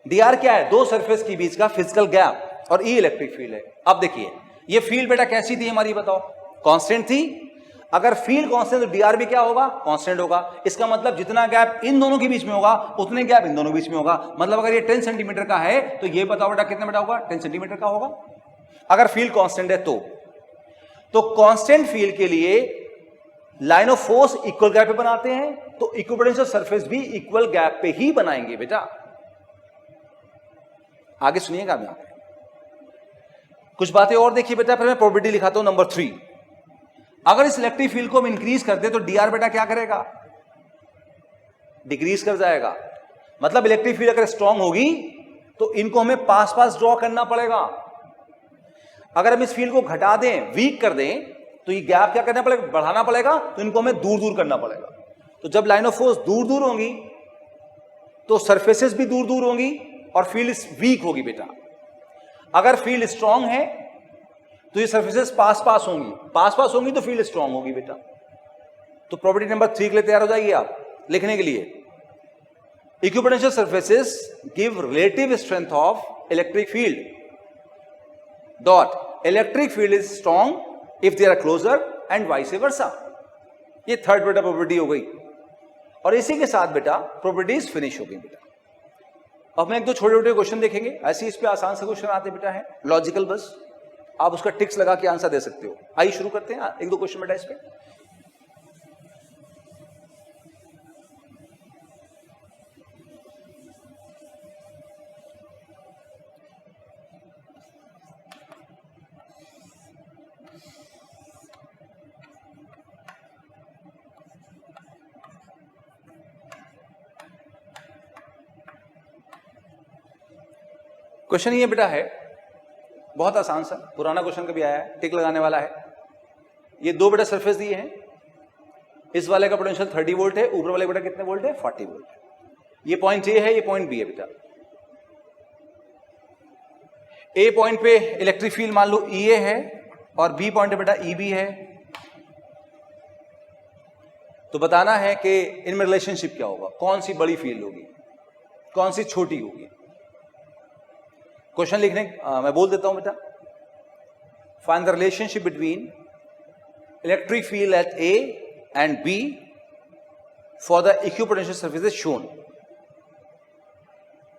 dr क्या है, दो सरफेस के बीच का फिजिकल गैप, और E इलेक्ट्रिक फील्ड है। अब देखिए ये फील्ड बेटा कैसी थी हमारी, बताओ, कांस्टेंट थी। अगर फील्ड कांस्टेंट तो dr भी क्या होगा, कांस्टेंट होगा। इसका मतलब जितना गैप इन दोनों के बीच में होगा उतने गैप इन दोनों के बीच में होगा। मतलब अगर ये 10 सेंटीमीटर का है तो ये बताओ बेटा कितना बेटा होगा, 10 सेंटीमीटर का होगा अगर फील्ड कांस्टेंट है तो कांस्टेंट फील्ड के लिए line of force equal gap पे बनाते हैं, तो इक्विपोटेंशियल सरफेस भी इक्वल गैप पे ही बनाएंगे बेटा। आगे सुनिएगा अब यहां पे कुछ बातें और देखिए बेटा। फिर मैं प्रोबेबिलिटी लिखाता हूं नंबर 3। अगर इस इलेक्ट्रिक फील्ड को हम इंक्रीज कर दे तो dr बेटा क्या करेगा, डिक्रीज कर जाएगा। मतलब इलेक्ट्रिक फील्ड अगर स्ट्रांग होगी तो इनको हमें पास पास ड्रॉ करना पड़ेगा। अगर हम इस फील्ड को घटा दें, वीक कर दें, तो ये गैप क्या करना पड़ेगा, बढ़ाना पड़ेगा, तो इनको हमें दूर दूर करना पड़ेगा। तो जब लाइन ऑफ फोर्स दूर दूर होंगी तो सरफेसेस भी दूर दूर होंगी और फील्ड वीक होगी बेटा। अगर फील्ड स्ट्रांग है तो ये सरफेसेस पास पास होंगी तो फील्ड स्ट्रांग होगी बेटा। तो प्रोबेबिलिटी नंबर 3 के लिए तैयार हो जाइए आप लिखने के लिए। Equipotential surfaces give relative strength of electric field dot electric field is strong if they are closer and vice versa. ये थर्ड बेटा प्रोबेबिलिटी हो गई, और इसी के साथ बेटा प्रोबेबिलिटीज फिनिश हो गई बेटा। अब हम एक दो छोटे छोटे क्वेश्चन देखेंगे, ऐसे इस पे आसान से क्वेश्चन आते बेटा है लॉजिकल, बस आप उसका टिक्स लगा के आंसर दे सकते हो। आइए शुरू करते हैं, एक दो क्वेश्चन बेटा इस पे। क्वेश्चन ये बेटा है बहुत आसान सा, पुराना क्वेश्चन कभी आया है, टिक लगाने वाला है। ये दो बेटा सरफेस दिए हैं, इस वाले का पोटेंशियल 30 वोल्ट है, ऊपर वाले बेटा कितने वोल्ट है, 40 वोल्ट है। ये पॉइंट ए है, ये पॉइंट बी है बेटा। ए पॉइंट पे इलेक्ट्रिक फील्ड मान लो EA है और बी पॉइंट पे बेटा EB है, तो बताना है कि इनमें रिलेशनशिप क्या होगा, कौन सी बड़ी फील्ड होगी, कौन सी छोटी होगी। क्वेश्चन लिखने मैं बोल देता हूं बेटा, find the relationship between electric field at A and B for the equipotential surfaces shown.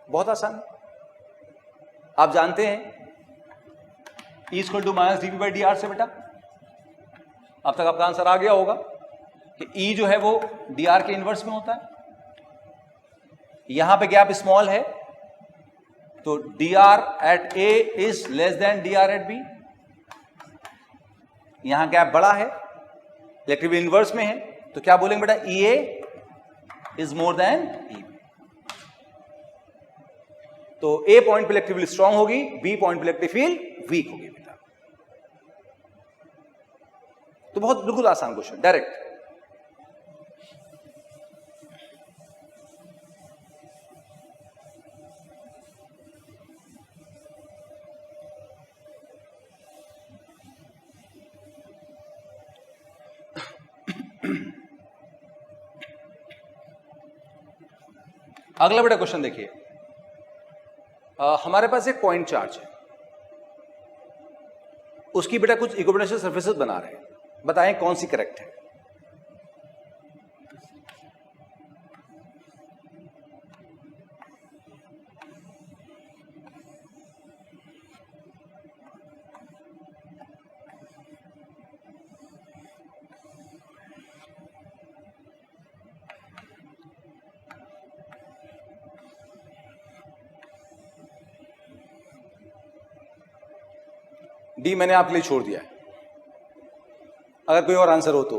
बहुत आसान, आप जानते हैं E equal to minus dP by dr से बेटा, अब तक आपका आंसर आ गया होगा कि E जो है वो dr के इनवर्स में होता है। यहां पे गैप स्मॉल है तो dr at A is less than dr at B। यहां गैप बड़ा है, इलेक्ट्रिक फील्ड इनवर्स में है, तो क्या बोलेंगे बेटा, EA is more than EB। तो A पॉइंट पे इलेक्ट्रिक फील्ड स्ट्रांग होगी, B पॉइंट पे इलेक्ट्रिक फील्ड वीक होगी बेटा। तो बहुत बिल्कुल आसान क्वेश्चन, डायरेक्ट। अगला बेटा क्वेश्चन देखिए, हमारे पास एक पॉइंट चार्ज है, उसकी बेटा कुछ इक्विपोटेंशियल सर्फेसेस बना रहे हैं, बताएं कौन सी करेक्ट है। डी मैंने आपके लिए छोड़ दिया है, अगर कोई और आंसर हो तो।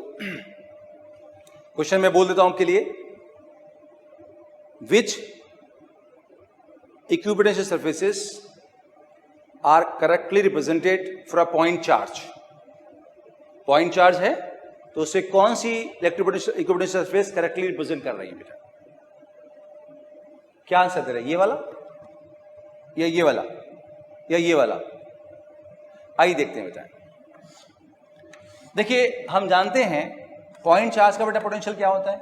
क्वेश्चन मैं बोल देता हूं आपके लिए, which equipotential surfaces are correctly represented for a point charge. Point charge है तो उससे कौन सी इक्विपोटेंशियल सर्फेस करेक्टली रिप्रेजेंट कर रही है बेटा, क्या आंसर दे रहा है, ये वाला या ये वाला या ये वाला? आइए देखते हैं बेटा। देखिए हम जानते हैं पॉइंट चार्ज का बेटा पोटेंशियल क्या होता है,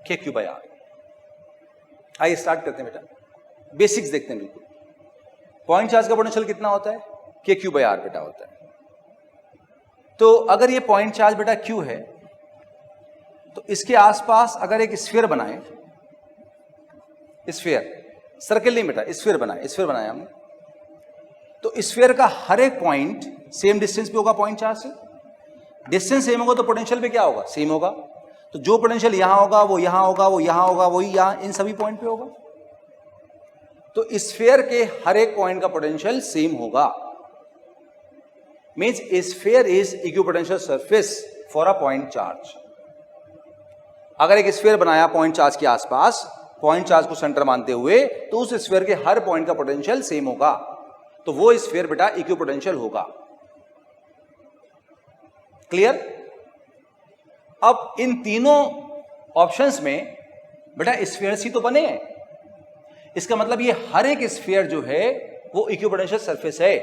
KQ/R। आइए स्टार्ट करते हैं बेटा, बेसिक्स देखते हैं। बिल्कुल पॉइंट चार्ज का पोटेंशियल कितना होता है, KQ/R बेटा होता है। तो अगर ये पॉइंट चार्ज बेटा Q है तो इसके आसपास अगर एक स्फीयर बनाए, स्फीयर, सर्कल नहीं बेटा, स्फीयर बनाया हमने, तो स्फीयर का हर एक पॉइंट सेम डिस्टेंस पे होगा पॉइंट चार्ज से। डिस्टेंस सेम होगा तो पोटेंशियल पे क्या होगा, सेम होगा। तो जो पोटेंशियल यहां होगा वो यहां होगा, वो यहां होगा, वही यहां, इन सभी पॉइंट पे होगा। तो स्फीयर के हर एक पॉइंट का पोटेंशियल सेम होगा। Means sphere is equipotential surface for a point charge. अगर एक स्फीयर बनाया पॉइंट चार्ज के आसपास, पॉइंट चार्ज को सेंटर मानते हुए, तो उस स्फीयर के हर पॉइंट का पोटेंशियल सेम होगा, तो वो स्फीयर बेटा इक्विपोटेंशियल होगा। क्लियर? अब इन तीनों ऑप्शंस में बेटा स्फीयर्स ही तो बने हैं, इसका मतलब ये हर एक स्फीयर जो है वो इक्विपोटेंशियल सरफेस है।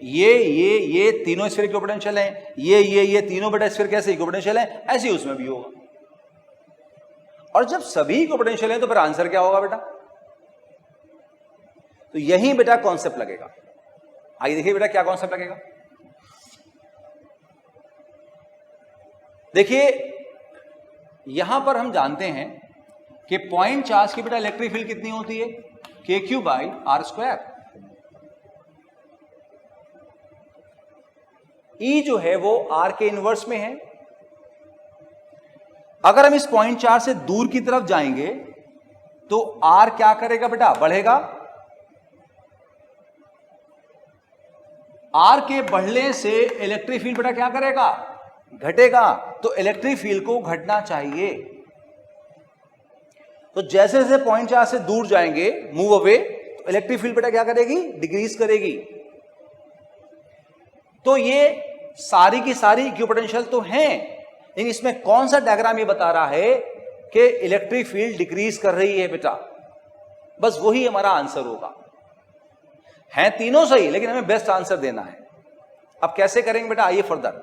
ये तीनों स्फीयर इक्विपोटेंशियल हैं, ये तीनों बेटा स्फीयर कैसे इक्विपोटेंशियल हैं, ऐसे ही उसमें भी होगा। और जब सभी इक्विपोटेंशियल हैं तो फिर आंसर क्या होगा बेटा, तो यही बेटा कॉन्सेप्ट लगेगा। आइए देखिए बेटा क्या कॉन्सेप्ट लगेगा। देखिए यहां पर हम जानते हैं कि पॉइंट चार्ज की बेटा इलेक्ट्रिक फील्ड कितनी होती है, KQ/R²। E जो है वो R के इनवर्स में है। अगर हम इस पॉइंट चार्ज से दूर की तरफ जाएंगे तो R क्या करेगा बेटा, बढ़ेगा। R के बढ़ने से इलेक्ट्रिक फील्ड बेटा क्या करेगा, घटेगा। तो इलेक्ट्रिक फील्ड को घटना चाहिए। तो जैसे जैसे पॉइंट चार्ज से दूर जाएंगे, मूव अवे, तो इलेक्ट्रिक फील्ड बेटा क्या करेगी, डिक्रीज करेगी। तो ये सारी की सारी इक्विपोटेंशियल तो हैं, लेकिन इसमें कौन सा डायग्राम ये बता रहा है कि इलेक्ट्रिक फील्ड डिक्रीज कर रही है बेटा, बस वही हमारा आंसर होगा। हैं तीनों सही, लेकिन हमें बेस्ट आंसर देना है। अब कैसे करेंगे बेटा, आइए फर्दर।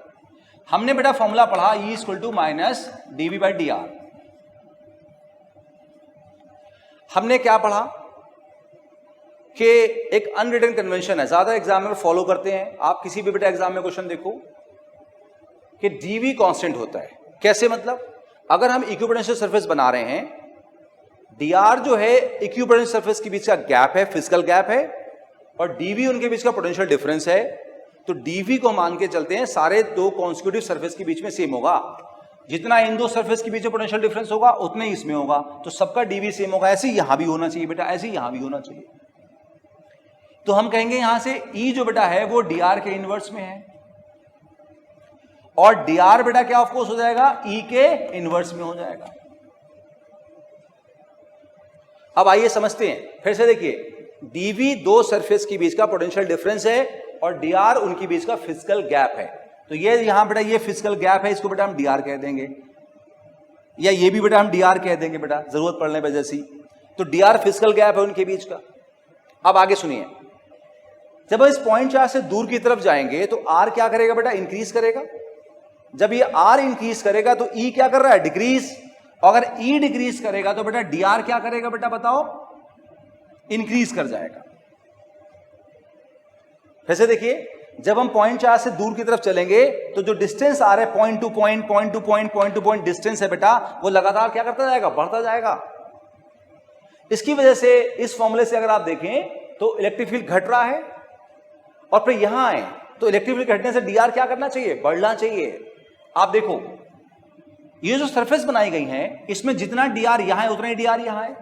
हमने बेटा फॉर्मूला पढ़ा E equal to minus dV by dr। हमने क्या पढ़ा कि एक अनरिटन कन्वेंशन है, ज्यादा एग्जाम में फॉलो करते हैं। आप किसी भी बेटा एग्जाम में क्वेश्चन देखो कि dV कांस्टेंट होता है। कैसे मतलब, अगर हम इक्विपोटेंशियल सरफेस बना रहे हैं, dr जो है इक्विपोटेंशियल सरफेस के बीच का गैप है, फिजिकल गैप है, और dV उनके बीच का पोटेंशियल डिफरेंस है। तो dV को मान के चलते हैं सारे दो कॉन्सिक्यूटिव सरफेस के बीच में सेम होगा। जितना इन दो सरफेस के बीच में पोटेंशियल डिफरेंस होगा उतने ही इसमें होगा, तो सबका dV सेम होगा। ऐसे ही यहां भी होना चाहिए बेटा, ऐसे ही यहां भी होना चाहिए। तो हम कहेंगे यहां से E जो बेटा है वो dr के इनवर्स में है, और dr बेटा क्या ऑफकोर्स हो जाएगा, E के इनवर्स में हो जाएगा। अब आइए समझते हैं फिर से। देखिए dV दो सरफेस के बीच का पोटेंशियल डिफरेंस है और dr उनके बीच का फिजिकल गैप है। तो ये यहां बेटा ये फिजिकल गैप है, इसको बेटा हम dr कह देंगे, या ये भी बेटा हम dr कह देंगे बेटा जरूरत पड़ने पर जैसी। तो dr फिजिकल गैप है उनके बीच का। अब आगे सुनिए, जब इस पॉइंट चार्ज से दूर की तरफ जाएंगे तो r क्या करेगा बेटा, इंक्रीज करेगा। जब ये r इंक्रीज करेगा तो E क्या कर रहा है, डिक्रीज। अगर E डिक्रीज करेगा तो बेटा dr क्या करेगा बेटा बताओ, इंक्रीज कर जाएगा। फिर से देखिए, जब हम पॉइंट चार्ज से दूर की तरफ चलेंगे तो जो डिस्टेंस आ रहा है point two point, point two point, point two point distance है बेटा, वो लगातार क्या करता जाएगा, बढ़ता जाएगा। इसकी वजह से इस फॉर्मूले से अगर आप देखें तो इलेक्ट्रिक फील्ड घट रहा है, और फिर यहां आए तो इलेक्ट्रिक फील्ड घटने से dr क्या करना चाहिए, बढ़ना चाहिए। आप देखो ये जो सरफेस बनाई गई है इसमें जितना dr यहां है उतना ही dr यहां है।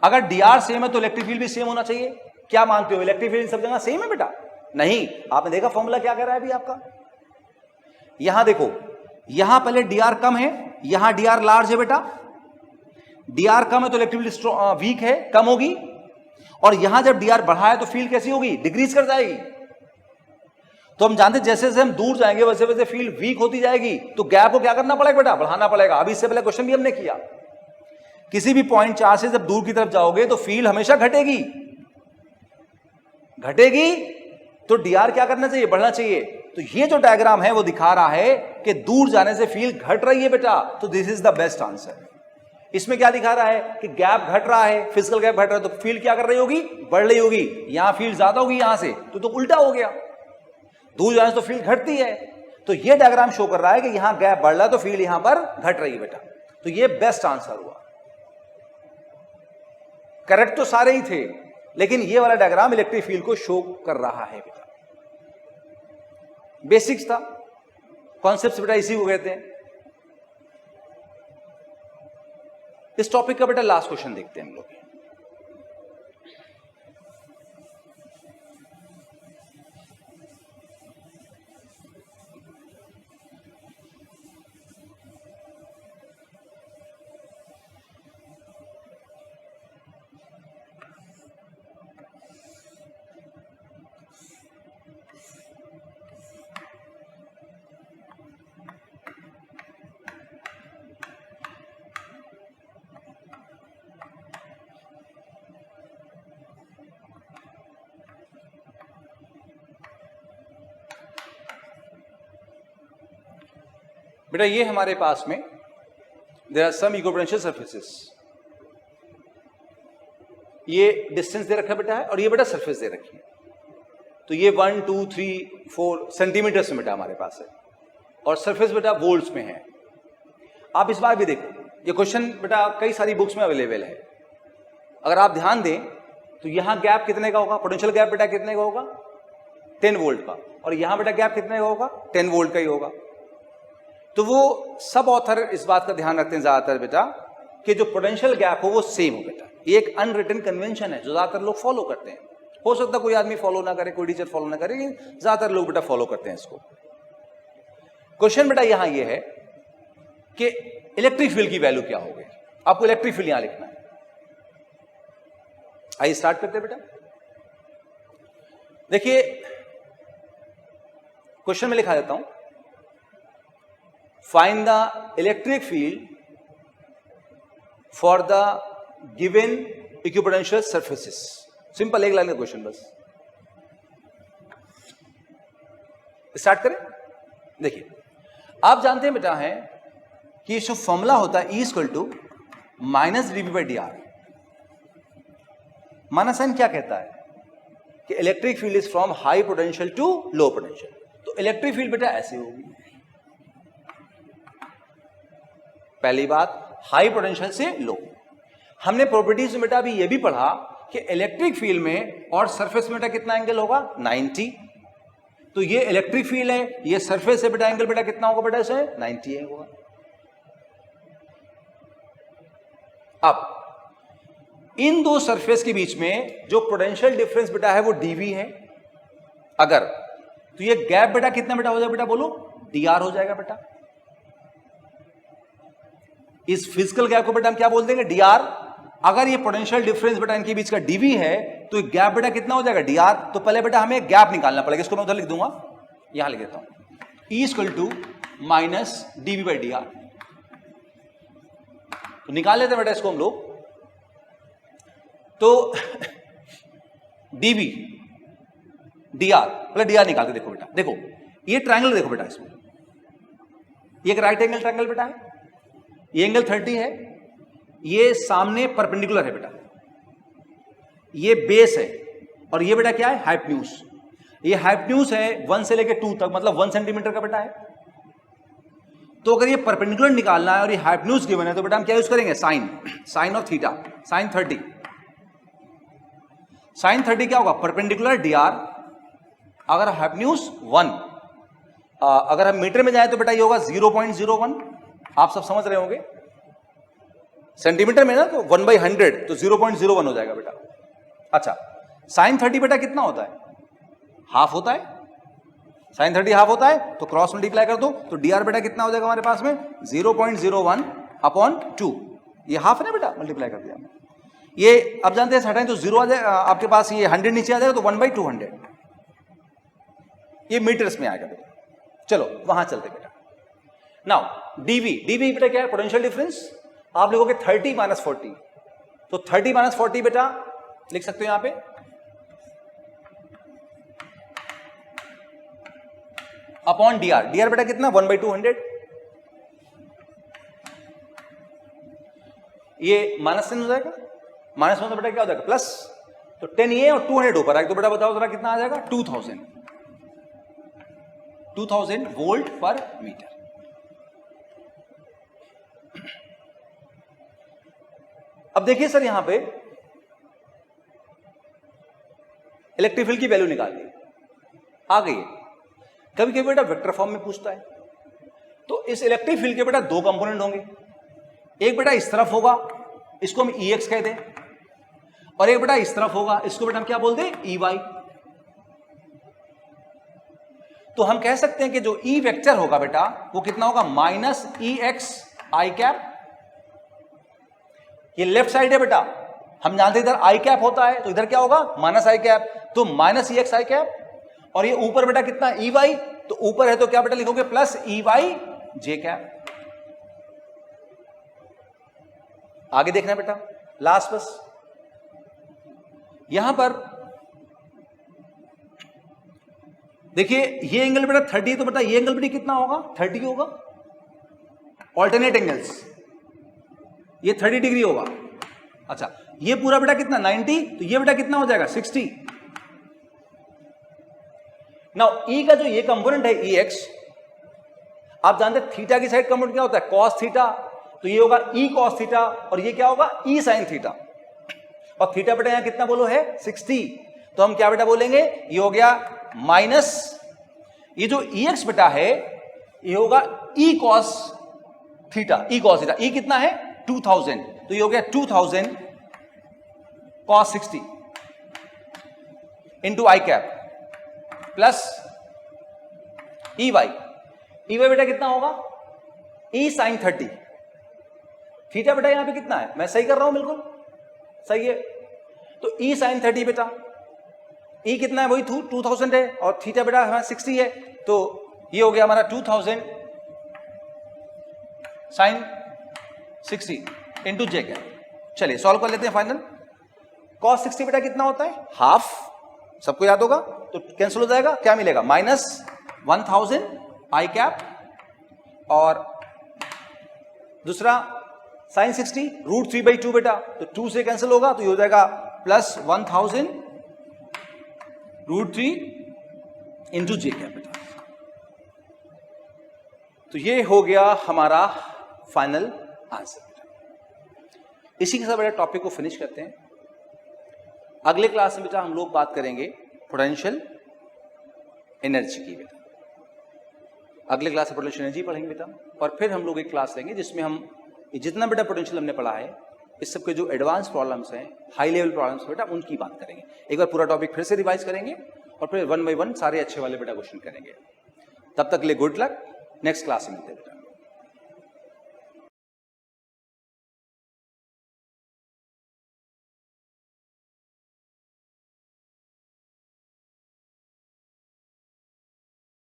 अगर dr सेम है तो इलेक्ट्रिक फील्ड भी सेम होना चाहिए। क्या मानते हो, इलेक्ट्रिक फील्ड सब जगह सेम है बेटा? नहीं। आपने देखा फॉर्मूला क्या कह रहा है अभी आपका, यहां देखो, यहां पहले dr कम है, यहां dr लार्ज है बेटा। dr कम है तो इलेक्ट्रिक फील्ड वीक है, कम होगी, और यहां जब dr बढ़ा है तो फील्ड कैसी होगी, डिक्रीज कर जाएगी। तो हम जानते जैसे जैसे हम दूर जाएंगे वैसे वैसे फील्ड वीक होती जाएगी, तो गैप को क्या करना पड़ेगा बेटा, बढ़ाना पड़ेगा। अभी इससे पहले क्वेश्चन भी हमने किया, किसी भी पॉइंट चार्ज से जब दूर की तरफ जाओगे तो फील्ड हमेशा घटेगी, घटेगी तो dr क्या करना चाहिए, बढ़ना चाहिए। तो ये जो डायग्राम है वो दिखा रहा है कि दूर जाने से फील्ड घट रही है बेटा, तो this is the best answer. इसमें क्या दिखा रहा है कि गैप घट रहा है, फिजिकल गैप घट रहा है, तो फील्ड क्या कर रही होगी, बढ़ रही होगी। यहां फील्ड ज्यादा होगी यहां से, तो उल्टा हो गया, दूर जाने से तो फील्ड घटती है। तो ये डायग्राम शो कर रहा है कि यहां गैप बढ़ रहा है तो फील्ड यहां पर घट रही है बेटा। तो ये बेस्ट आंसर हुआ। करेक्ट तो सारे ही थे, लेकिन ये वाला डायग्राम इलेक्ट्रिक फील्ड को शो कर रहा है बेटा। बेसिक्स था, कॉन्सेप्ट्स बेटा इसी को कहते हैं। इस टॉपिक का बेटा लास्ट क्वेश्चन देखते हैं हम लोग। बेटा ये हमारे पास में there are some equipotential surfaces, ये डिस्टेंस दे रखा बेटा है और ये बेटा सरफेस दे रखी है। तो ये 1 2 3 4 सेंटीमीटर्स में बेटा हमारे पास है, और सरफेस बेटा वोल्ट्स में है। आप इस बार भी देखो, ये क्वेश्चन बेटा कई सारी बुक्स में अवेलेबल है। अगर आप ध्यान दें तो यहां गैप कितने का होगा, पोटेंशियल गैप बेटा कितने का होगा, 10 वोल्ट का, और यहां बेटा गैप कितने का होगा, 10 वोल्ट का ही होगा। तो वो सब ऑथर इस बात का ध्यान रखते हैं ज्यादातर बेटा कि जो पोटेंशियल गैप हो वो सेम हो बेटा। ये एक अनरिटन कन्वेंशन है जो ज्यादातर लोग फॉलो करते हैं। हो सकता है कोई आदमी फॉलो ना करे, कोई टीचर फॉलो ना करे, लेकिन ज्यादातर लोग बेटा फॉलो करते हैं इसको। क्वेश्चन बेटा यहां ये है कि इलेक्ट्रिक फील्ड की वैल्यू क्या होगी। आपको इलेक्ट्रिक फील्ड यहां लिखना है। आइए स्टार्ट करते हैं बेटा। देखिए क्वेश्चन में लिखा देता हूं, find the electric field for the given equipotential surfaces. Simple एक लाइन का क्वेश्चन बस। स्टार्ट करें। देखिए आप जानते हैं बेटा है कि जो फॉर्मूला होता है E equal to minus dV by dr, माना साइन क्या कहता है कि electric field is from high potential to low potential, तो इलेक्ट्रिक फील्ड बेटा ऐसे होगी। पहली बात हाई पोटेंशियल से लो। हमने प्रॉपर्टीज में बेटा अभी यह भी पढ़ा कि इलेक्ट्रिक फील्ड में और सरफेस में बेटा कितना एंगल होगा 90, तो ये इलेक्ट्रिक फील्ड है, ये सरफेस है बेटा, एंगल बेटा कितना होगा बेटा इसे 90 होगा। अब इन दो सरफेस के बीच में जो पोटेंशियल डिफरेंस बेटा है वो dV है, अगर तो ये गैप बेटा कितना बेटा हो जाएगा बेटा बोलो dr हो जाएगा बेटा। इस फिजिकल गैप को बेटा हम क्या बोल देंगे dr। अगर ये पोटेंशियल डिफरेंस बेटा इनके बीच का dV है तो गैप बेटा कितना हो जाएगा dr। तो पहले बेटा हमें गैप निकालना पड़ेगा, इसको मैं उधर लिख दूंगा, यहां लिख देता हूं E equal to minus dV by dr। तो निकाल लेते हैं बेटा इसको हम लोग। तो dV dr पहले dr निकालते देखो बेटा, देखो ये ट्रायंगल देखो बेटा, इसमें ये एक राइट एंगल ट्रायंगल बेटा है, ये एंगल 30 है, ये सामने परपेंडिकुलर है बेटा, ये बेस है और ये बेटा क्या है हाइपोटेन्यूज। ये हाइपोटेन्यूज है 1 से लेके 2 तक, मतलब 1 सेंटीमीटर का बेटा है। तो अगर ये परपेंडिकुलर निकालना है और ये हाइपोटेन्यूज गिवन है तो बेटा हम क्या यूज करेंगे sine of theta, sine 30। Sine 30 क्या होगा परपेंडिकुलर dr, अगर हाइपोटेन्यूज 1, अगर हम मीटर में जाए तो बेटा ये होगा 0.01, आप सब समझ रहे होंगे, सेंटीमीटर में ना तो 1/100 तो 0.01 हो जाएगा बेटा। अच्छा साइन 30 बेटा कितना होता है, हाफ होता है, साइन 30 हाफ होता है, तो क्रॉस मल्टीप्लाई कर दो तो dr बेटा कितना हो जाएगा हमारे पास में 0.01 अपॉन 2, ये हाफ है ना बेटा, मल्टीप्लाई कर दिया। ये अब जानते हैं हटाएं तो 0 आ जाएगा आपके पास, ये 100 नीचे आ जाएगा तो 1/200, ये मीटर्स में आएगा बेटा। चलो वहां चलते बेटा। नाउ dV बेटा क्या है पोटेंशियल डिफरेंस, आप लिखोगे 30 माइनस 40, तो 30 माइनस 40 बेटा लिख सकते हो यहां पे, अपॉन dr बेटा कितना 1/200, ये माइनस साइन हो जाएगा, माइनस में तो बेटा क्या हो जाएगा प्लस, तो 10 ये और 200 ऊपर आएगा, तो बेटा बताओ जरा कितना आ जाएगा 2000 वोल्ट पर मीटर। अब देखिए सर यहां पे इलेक्ट्रिक फील्ड की वैल्यू निकाल दी, आ गई है। कभी कभी बेटा वेक्टर फॉर्म में पूछता है, तो इस इलेक्ट्रिक फील्ड के बेटा दो कंपोनेंट होंगे, एक बेटा इस तरफ होगा, इसको हम EX कहते हैं, और एक बेटा इस तरफ होगा, इसको बेटा हम क्या बोलते हैं EY। तो हम कह सकते हैं कि जो E वेक्टर होगा बेटा वो कितना होगा माइनस EX I कैप। ये लेफ्ट साइड है बेटा, हम जानते हैं इधर I कैप होता है, तो इधर क्या होगा माइनस I कैप, तो माइनस EX I कैप। और ये ऊपर बेटा कितना EY, तो ऊपर है तो क्या बेटा लिखोगे प्लस EY J कैप। आगे देखना बेटा लास्ट बस, यहां पर देखिए ये एंगल बेटा 30, तो बेटा ये एंगल बेटा कितना होगा 30 होगा, ऑल्टरनेट एंगल्स, ये 30 डिग्री होगा। अच्छा ये पूरा बेटा कितना 90, तो ये बेटा कितना हो जाएगा 60। नाउ E का जो ये कंपोनेंट है EX, आप जानते हैं थीटा की साइड कंपोनेंट क्या होता है cos थीटा, तो ये होगा E cos थीटा और ये क्या होगा E sin थीटा, और थीटा बेटा यहां कितना बोलो है 60, तो हम क्या बेटा बोलेंगे ये हो गया माइनस, ये जो EX बेटा है ये होगा E cos theta, E cos theta, E कितना है 2000, तो ये हो गया 2000 cos 60 into I cap plus EY बेटा कितना होगा E sin 30, थीटा बेटा यहां पे कितना है, मैं सही कर रहा हूं बिल्कुल सही है, तो E sin 30 बेटा, E कितना है वही 2000 है और थीटा बेटा हमारा 60 है, तो ये हो गया हमारा 2000 sin 60 इंटू J कैप। चलिए सॉल्व कर लेते हैं फाइनल। cos 60 बेटा कितना होता है हाफ, सबको याद होगा, तो कैंसिल हो जाएगा, क्या मिलेगा माइनस 1000 आई कैप, और दूसरा साइन 60 √3/2 बेटा, तो 2 से कैंसिल होगा तो ये हो जाएगा प्लस 1000 √3 इंटू जे कैप बेटा। तो ये हो गया हमारा फाइनल आंसर। इसी के साथ बेटा टॉपिक को फिनिश करते हैं। अगले क्लास में बेटा हम लोग बात करेंगे पोटेंशियल एनर्जी की बेटा। अगले क्लास में पोटेंशियल एनर्जी पढ़ेंगे बेटा, और फिर हम लोग एक क्लास लेंगे जिसमें हम जितना बेटा पोटेंशियल हमने पढ़ा है इस सब के जो एडवांस प्रॉब्लम्स हैं, हाई लेवल प्रॉब्लम्स बेटा, उनकी बात करेंगे। एक बार पूरा टॉपिक फिर से रिवाइज करेंगे और फिर 1 बाय 1 सारे अच्छे वाले बेटा क्वेश्चन करेंगे। तब तक के लिए गुड लक, नेक्स्ट क्लास में मिलते हैं बेटा।